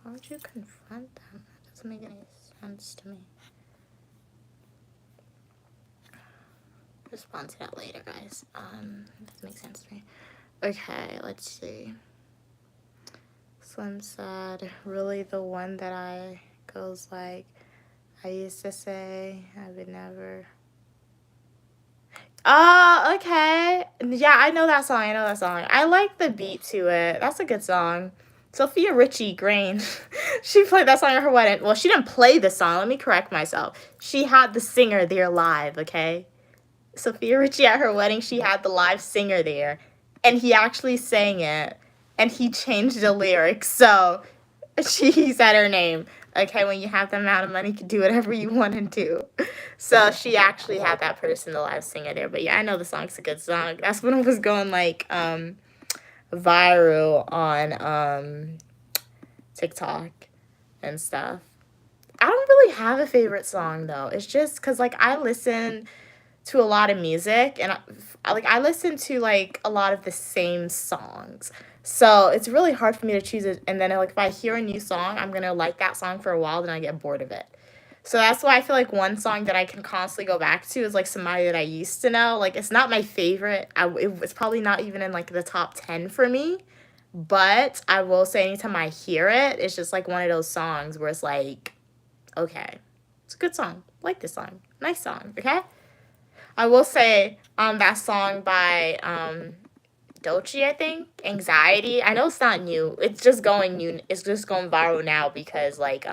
Why would you confront them? That doesn't make any sense to me. Respond to that later, guys. It doesn't make sense to me. Okay, let's see. Slim said, really the one that I goes like, I used to say I would never. Oh, okay. Yeah, I know that song. I like the beat to it. That's a good song. Sophia Richie Grange. She played that song at her wedding. Well, she didn't play the song. Let me correct myself. She had the singer there live, okay? Sophia Richie at her wedding, she had the live singer there. And he actually sang it. And he changed the lyrics. So She said her name. Okay, when you have the amount of money, you can do whatever you want to do. So she actually had that person, the live singer there. But yeah, I know the song's a good song. That's when it was going like viral on TikTok and stuff. I don't really have a favorite song though. It's just because like I listen to a lot of music and I listen to like a lot of the same songs. So it's really hard for me to choose it. And then like if I hear a new song, I'm gonna like that song for a while, then I get bored of it. So that's why I feel like one song that I can constantly go back to is like somebody that I used to know. Like it's not my favorite. It's probably not even in like the top 10 for me. But I will say anytime I hear it, it's just like one of those songs where it's like, okay, it's a good song. Like this song. Nice song, okay? I will say that song by Doechii, I think, Anxiety. I know it's not new. It's just going new. It's just going viral now because like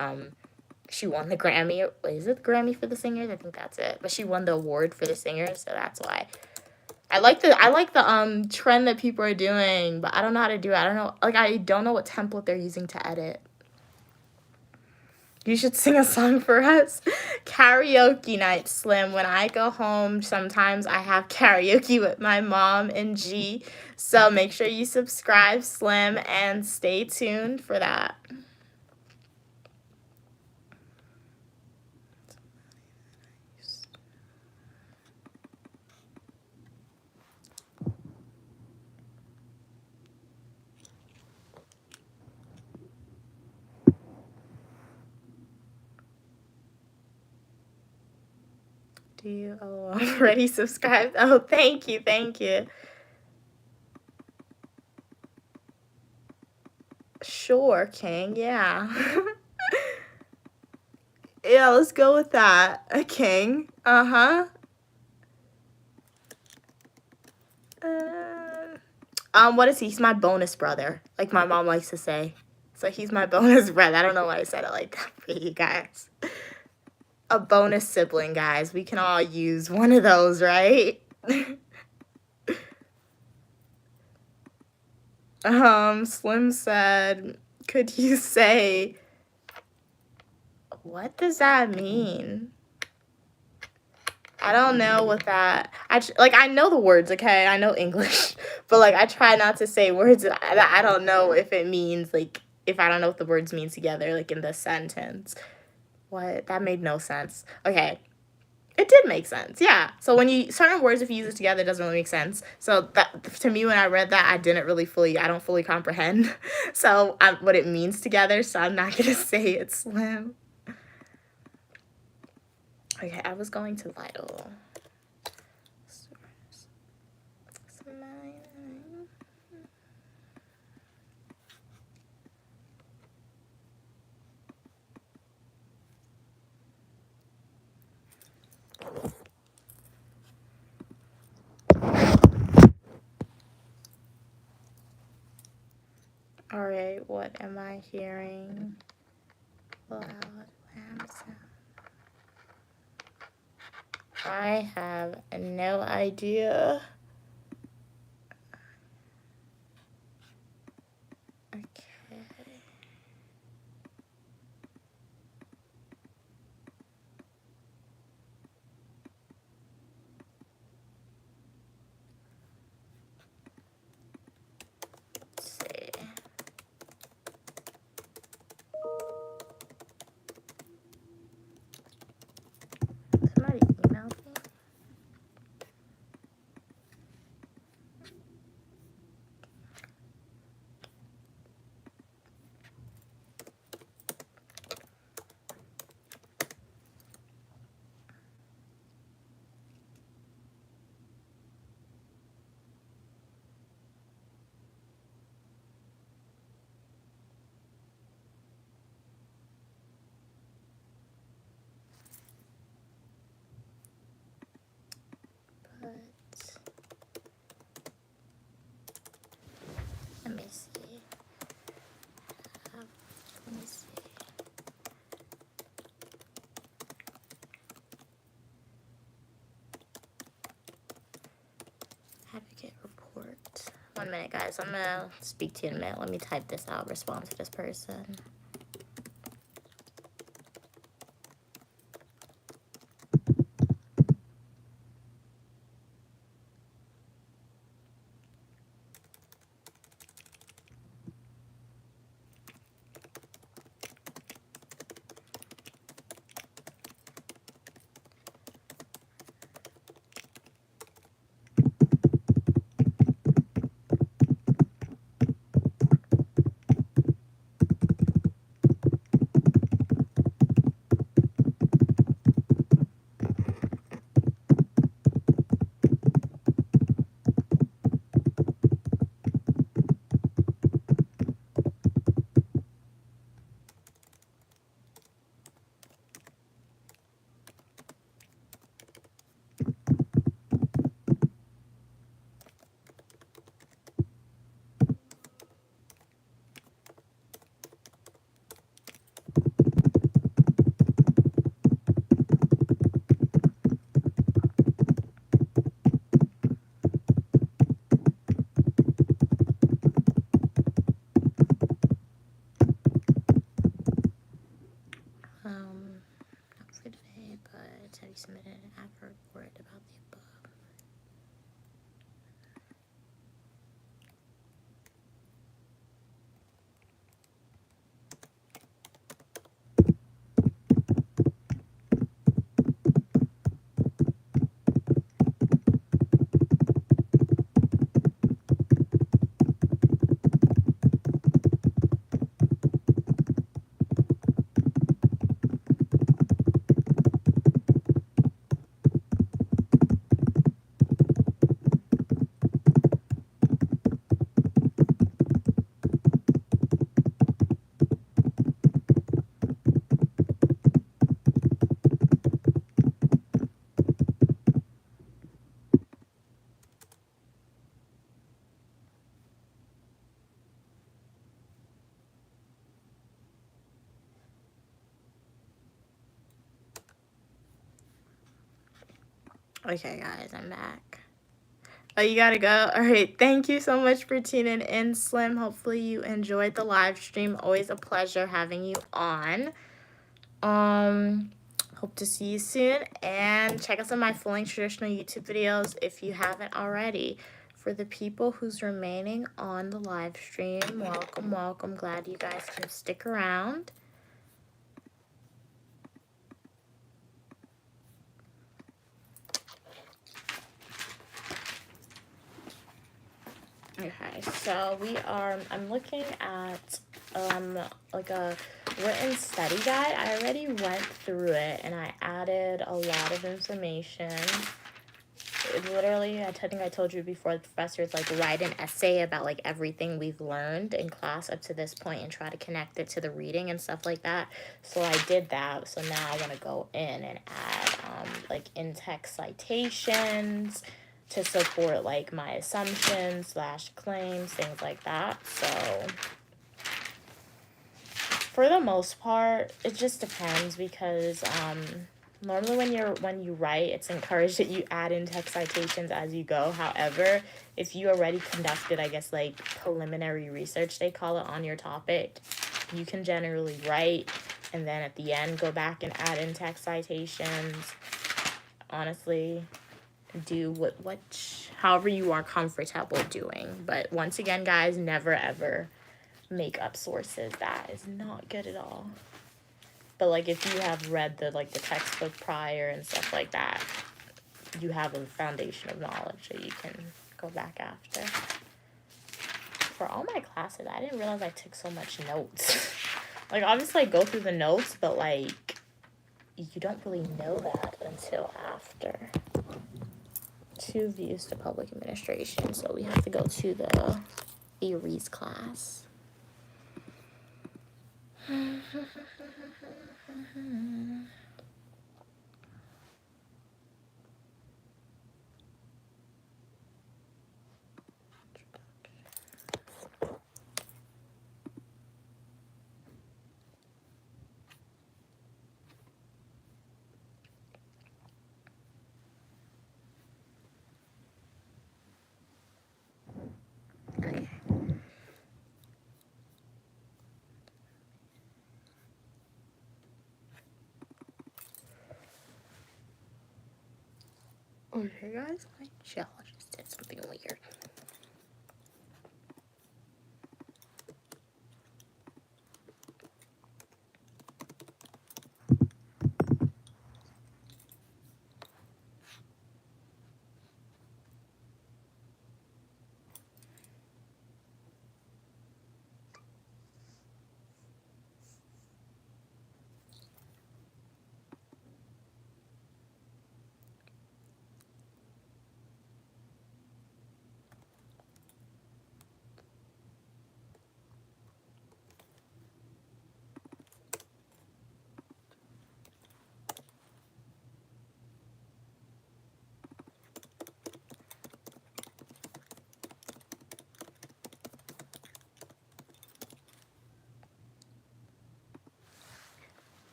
she won the Grammy. Wait, is it the Grammy for the singers? I think that's it. But she won the award for the singers, so that's why. I like the trend that people are doing, but I don't know how to do it. I don't know what template they're using to edit. You should sing a song for us. Karaoke night, Slim. When I go home, sometimes I have karaoke with my mom and G. So make sure you subscribe, Slim, and stay tuned for that. Do you already subscribed? Oh, thank you, thank you. Sure, King, yeah. Yeah, let's go with that. A king. Uh-huh. What is he? He's my bonus brother, like my mom likes to say. So he's my bonus brother. I don't know why I said it like that for you guys. A bonus sibling, guys. We can all use one of those, right? Slim said, could you say, what does that mean? I don't know what that, I know the words, okay? I know English, but, like, I try not to say words that I don't know if it means, like, if I don't know what the words mean together, like, in the sentence. What? That made no sense. Okay. It did make sense, yeah. So when certain words, if you use it together, it doesn't really make sense. So that, to me, when I read that, I don't fully comprehend. So what it means together, so I'm not gonna say it, Slim. Okay, I was going to Vital. All right, what am I hearing? Loud lamb sound. I have no idea. Okay. Let's see. Somebody emailed me. Let me see. Let me see. Advocate report. 1 minute, guys. I'm gonna speak to you in a minute. Let me type this out. Respond to this person. Okay, guys, I'm back. Oh, you gotta go. All right, thank you so much for tuning in, Slim. Hopefully you enjoyed the live stream. Always a pleasure having you on. Hope to see you soon, and check out some of my full length traditional YouTube videos if you haven't already. For the people who's remaining on the live stream, welcome, welcome. Glad you guys can stick around. Okay, so I'm looking at like a written study guide. I already went through it and I added a lot of information. Literally, I think I told you before, the professor is like write an essay about like everything we've learned in class up to this point and try to connect it to the reading and stuff like that. So I did that. So now I want to go in and add like in-text citations to support like my assumptions / claims, things like that. So for the most part, it just depends because normally when you write, it's encouraged that you add in text citations as you go. However, if you already conducted, I guess, like preliminary research, they call it, on your topic, you can generally write and then at the end go back and add in text citations. Honestly, do however you are comfortable doing. But once again, guys, never ever make up sources. That is not good at all. But like if you have read the textbook prior and stuff like that, you have a foundation of knowledge that you can go back after. For all my classes, I didn't realize I took so much notes. Like obviously I go through the notes, but like you don't really know that until after. 2 views to public administration, so we have to go to the theories class. Okay, guys, my jaw just did something weird.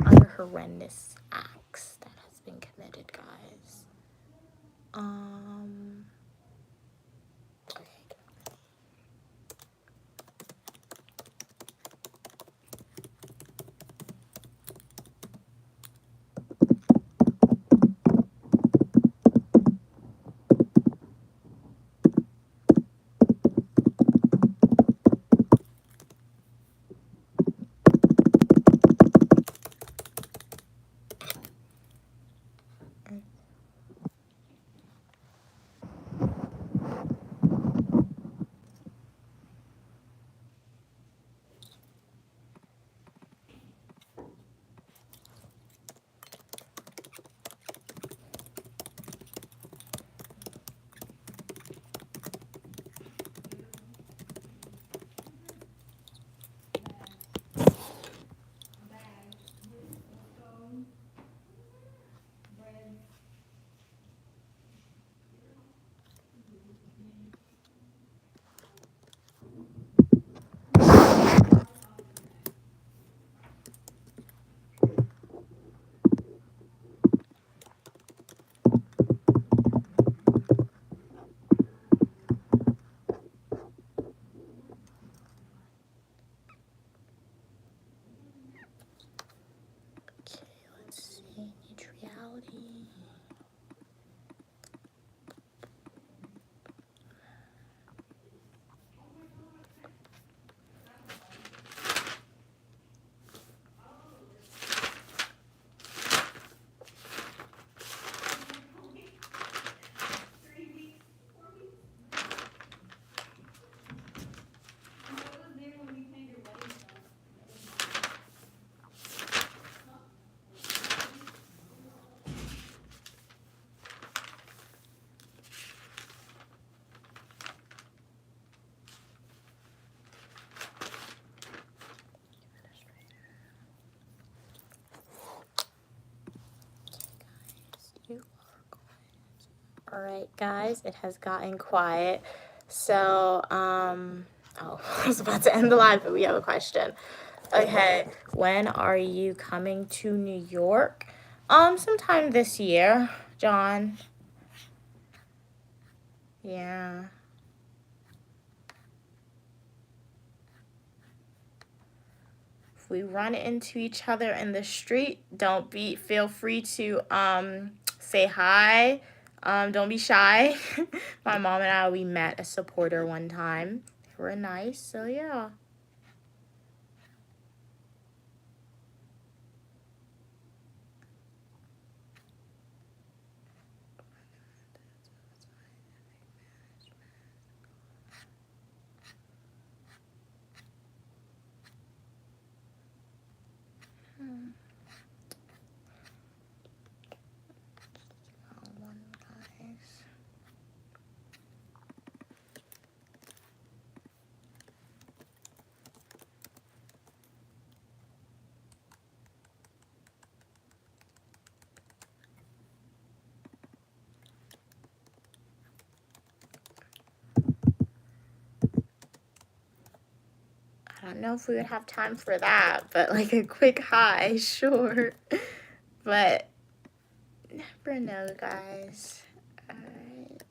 Other horrendous acts that has been committed, guys. Okay. All right, guys, it has gotten quiet. So, I was about to end the live, but we have a question. Okay, when are you coming to New York? Sometime this year, John. Yeah. If we run into each other in the street, feel free to say hi. Don't be shy. My mom and I, we met a supporter one time. They were nice, so yeah. I don't know if we would have time for that, but like a quick hi, sure. But never know, guys. Alright.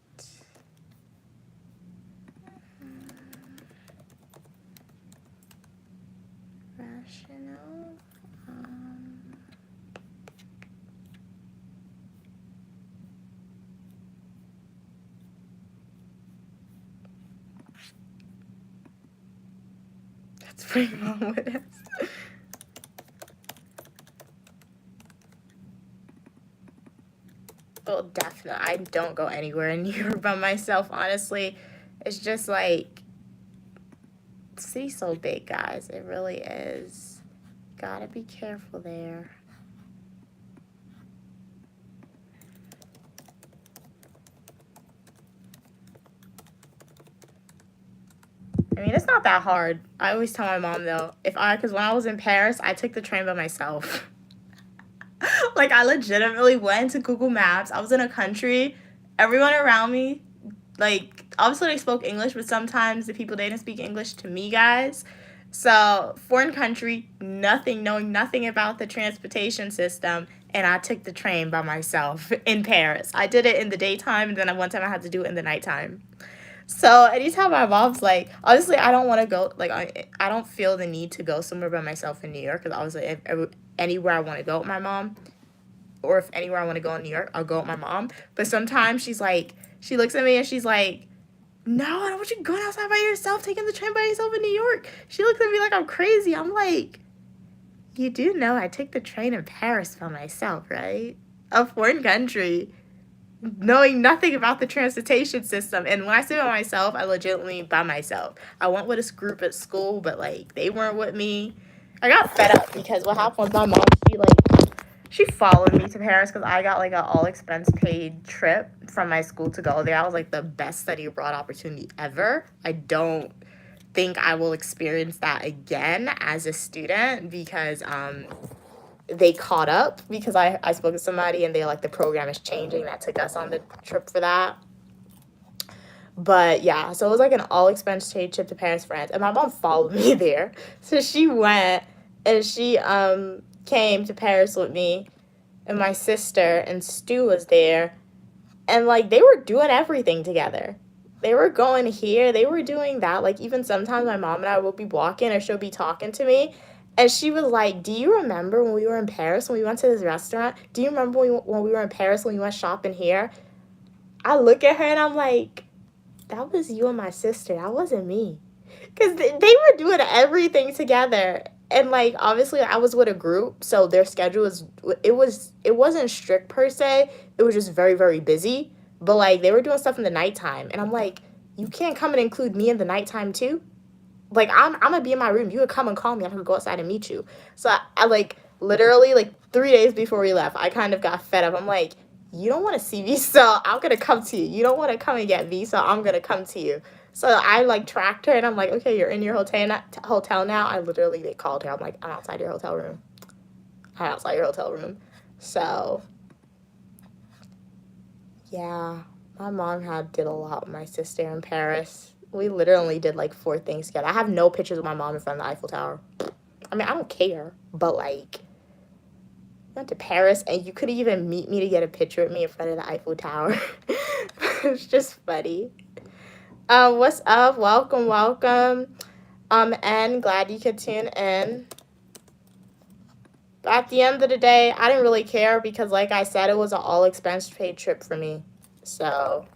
Rational. That's pretty wrong with us. Well, definitely. I don't go anywhere in New York by myself, honestly. It's just like, the city's so big, guys. It really is. Gotta be careful there. I mean, it's not that hard. I always tell my mom, though, because when I was in Paris, I took the train by myself. Like, I legitimately went to Google Maps. I was in a country. Everyone around me, like, obviously they spoke English, but sometimes the people, they didn't speak English to me, guys. So, foreign country, knowing nothing about the transportation system, and I took the train by myself in Paris. I did it in the daytime, and then one time I had to do it in the nighttime. So anytime my mom's like, obviously I don't want to go, like I don't feel the need to go somewhere by myself in New York, because obviously if anywhere I want to go with my mom, or if anywhere I want to go in New York, I'll go with my mom. But sometimes she's like, she looks at me and she's like, no, I don't want you going outside by yourself, taking the train by yourself in New York. She looks at me like I'm crazy. I'm like, you do know I took the train in Paris by myself, right? A foreign country, knowing nothing about the transportation system. And when I say by myself, I legitimately by myself. I went with this group at school, but like they weren't with me. I got fed up because what happened was my mom, she followed me to Paris because I got like an all expense paid trip from my school to go there. I was like the best study abroad opportunity ever. I don't think I will experience that again as a student because they caught up because I spoke to somebody and they like the program is changing. That took us on the trip for that. But yeah, so it was like an all expense paid trip to Paris, France, and my mom followed me there. So she went and she came to Paris with me, and my sister and Stu was there, and like they were doing everything together. They were going here, they were doing that. Like even sometimes my mom and I will be walking or she'll be talking to me. And she was like, do you remember when we were in Paris when we went to this restaurant? Do you remember when we were in Paris when we went shopping here? I look at her and I'm like, that was you and my sister. That wasn't me. Because they were doing everything together. And like obviously I was with a group, so their schedule it wasn't strict per se. It was just very, very busy. But like they were doing stuff in the nighttime. And I'm like, you can't come and include me in the nighttime too? Like I'm gonna be in my room. You would come and call me. I could go outside and meet you. So I like literally like 3 days before we left, I kind of got fed up. I'm like, you don't want to see me, so I'm gonna come to you. You don't want to come and get me, so I'm gonna come to you. So I like tracked her and I'm like, okay, you're in your hotel now. I literally they called her. I'm like, I'm outside your hotel room. I'm outside your hotel room. So Yeah, my mom did a lot with my sister in Paris. We literally did like 4 things together. I have no pictures of my mom in front of the Eiffel Tower. I mean, I don't care, but like, went to Paris and you couldn't even meet me to get a picture of me in front of the Eiffel Tower. It's just funny. What's up? Welcome, welcome. And glad you could tune in. But at the end of the day, I didn't really care because, like I said, it was an all expense paid trip for me. So,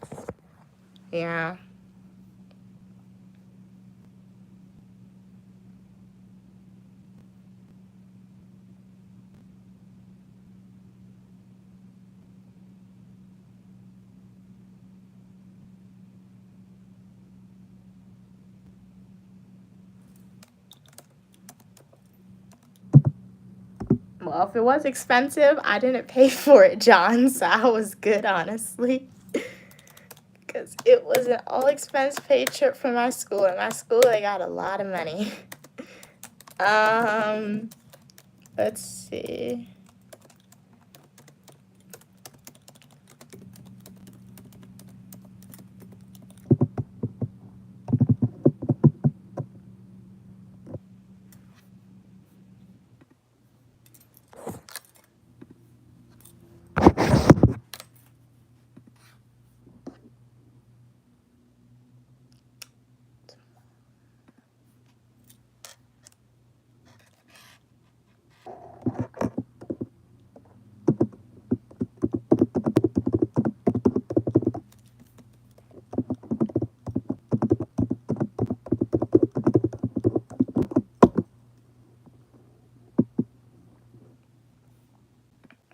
yeah. Well, if it was expensive, I didn't pay for it, John. So I was good, honestly. Because it was an all expense paid trip for my school. And my school, they got a lot of money. Let's see.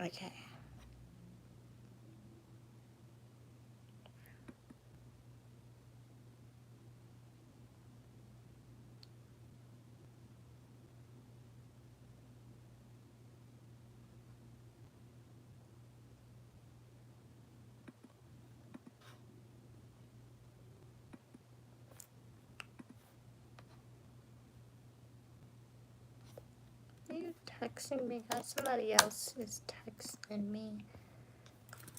Okay. Are you texting me, guys? Somebody else is texting me.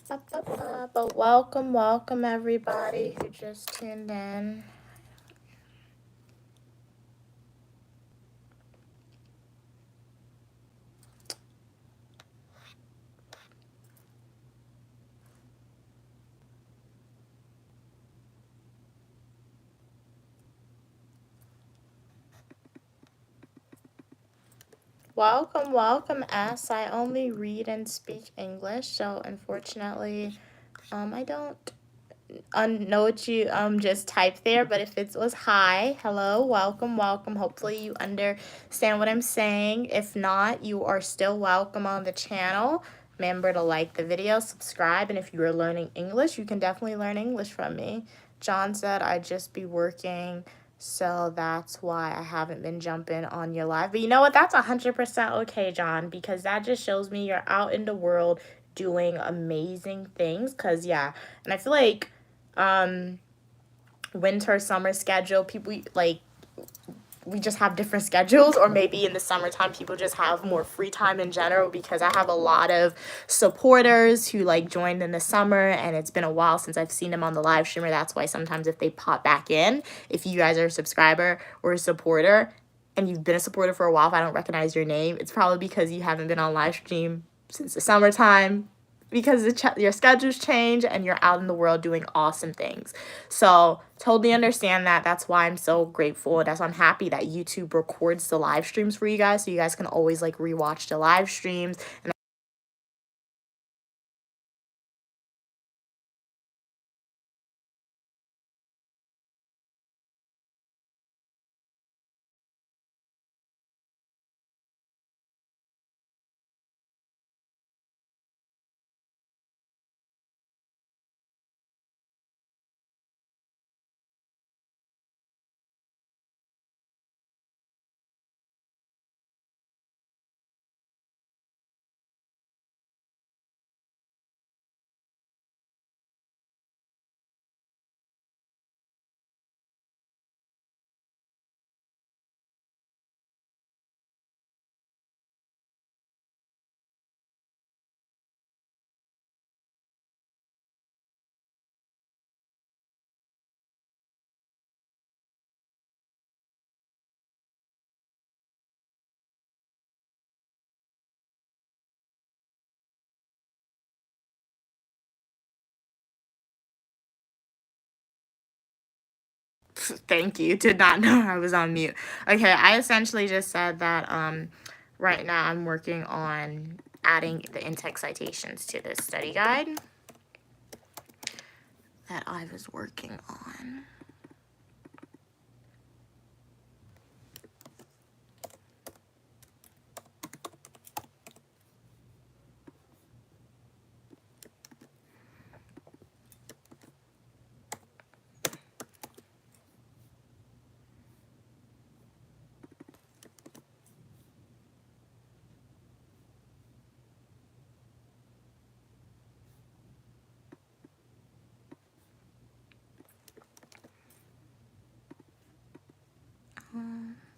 But welcome, welcome everybody who just tuned in. Welcome, welcome, S. I only read and speak English, so unfortunately, I don't know what you just typed there, but if it was hi, hello, welcome, welcome. Hopefully you understand what I'm saying. If not, you are still welcome on the channel. Remember to like the video, subscribe, and if you are learning English, you can definitely learn English from me. John said I'd just be working, so that's why I haven't been jumping on your live. But you know what? That's 100% okay, John, because that just shows me you're out in the world doing amazing things. Because, yeah, and I feel like winter summer schedule, people like we just have different schedules, or maybe in the summertime people just have more free time in general, because I have a lot of supporters who like joined in the summer and it's been a while since I've seen them on the live streamer. That's why sometimes if they pop back in, if you guys are a subscriber or a supporter and you've been a supporter for a while, if I don't recognize your name, it's probably because you haven't been on live stream since the summertime, because your schedules change and you're out in the world doing awesome things. So totally understand that. That's why I'm so grateful. That's why I'm happy that YouTube records the live streams for you guys, so you guys can always like rewatch the live streams. And Thank you. Did not know I was on mute. Okay, I essentially just said that right now I'm working on adding the in-text citations to this study guide that I was working on.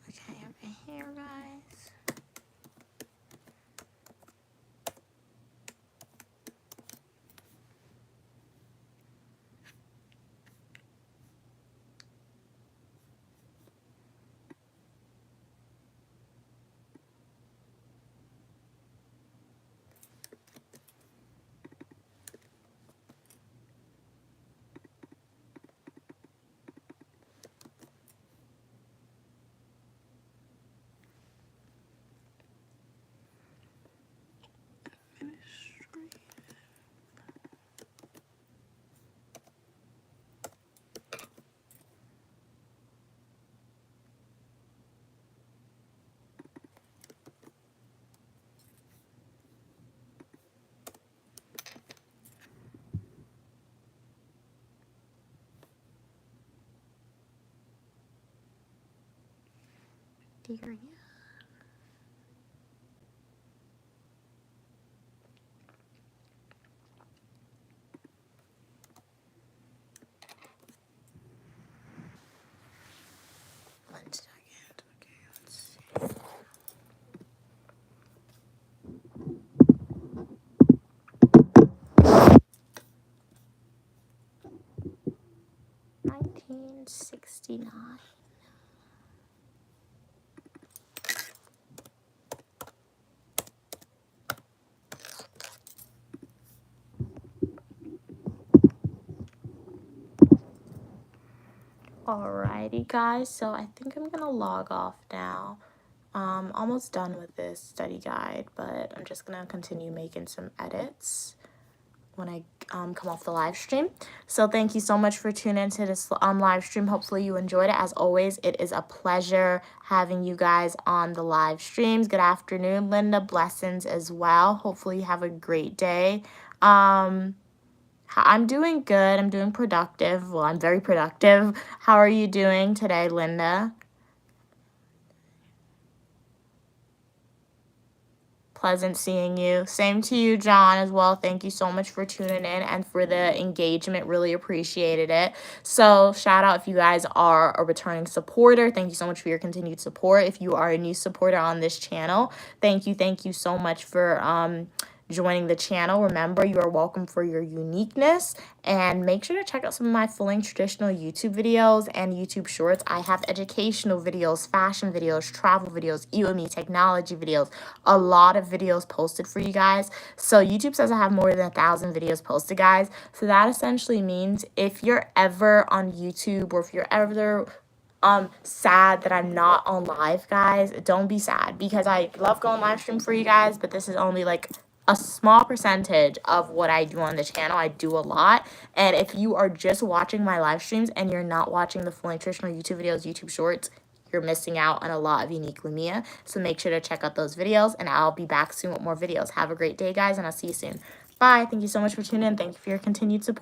Okay, over here, guys. Dear. 1 second. Okay, let's see. $19.69. Alrighty, guys. So I think I'm gonna log off now. Almost done with this study guide, but I'm just gonna continue making some edits when I come off the live stream. So thank you so much for tuning into this live stream. Hopefully you enjoyed it. As always, it is a pleasure having you guys on the live streams. Good afternoon, Linda. Blessings as well. Hopefully you have a great day. I'm doing good. I'm doing productive. Well, I'm very productive. How are you doing today, Linda? Pleasant seeing you. Same to you, John, as well. Thank you so much for tuning in and for the engagement. Really appreciated it. So shout out if you guys are a returning supporter. Thank you so much for your continued support. If you are a new supporter on this channel, thank you so much for joining the channel. Remember, you are welcome for your uniqueness, and make sure to check out some of my fully traditional YouTube videos and YouTube shorts. I have educational videos, fashion videos, travel videos, EOME technology videos, a lot of videos posted for you guys. So YouTube says I have more than 1,000 videos posted, guys. So that essentially means if you're ever on YouTube, or if you're ever sad that I'm not on live, guys, don't be sad, because I love going live stream for you guys, but this is only like a small percentage of what I do on the channel. I do a lot. And if you are just watching my live streams and you're not watching the full nutritional YouTube videos, YouTube shorts, you're missing out on a lot of Uniquely Mia. So make sure to check out those videos, and I'll be back soon with more videos. Have a great day, guys, and I'll see you soon. Bye. Thank you so much for tuning in. Thank you for your continued support.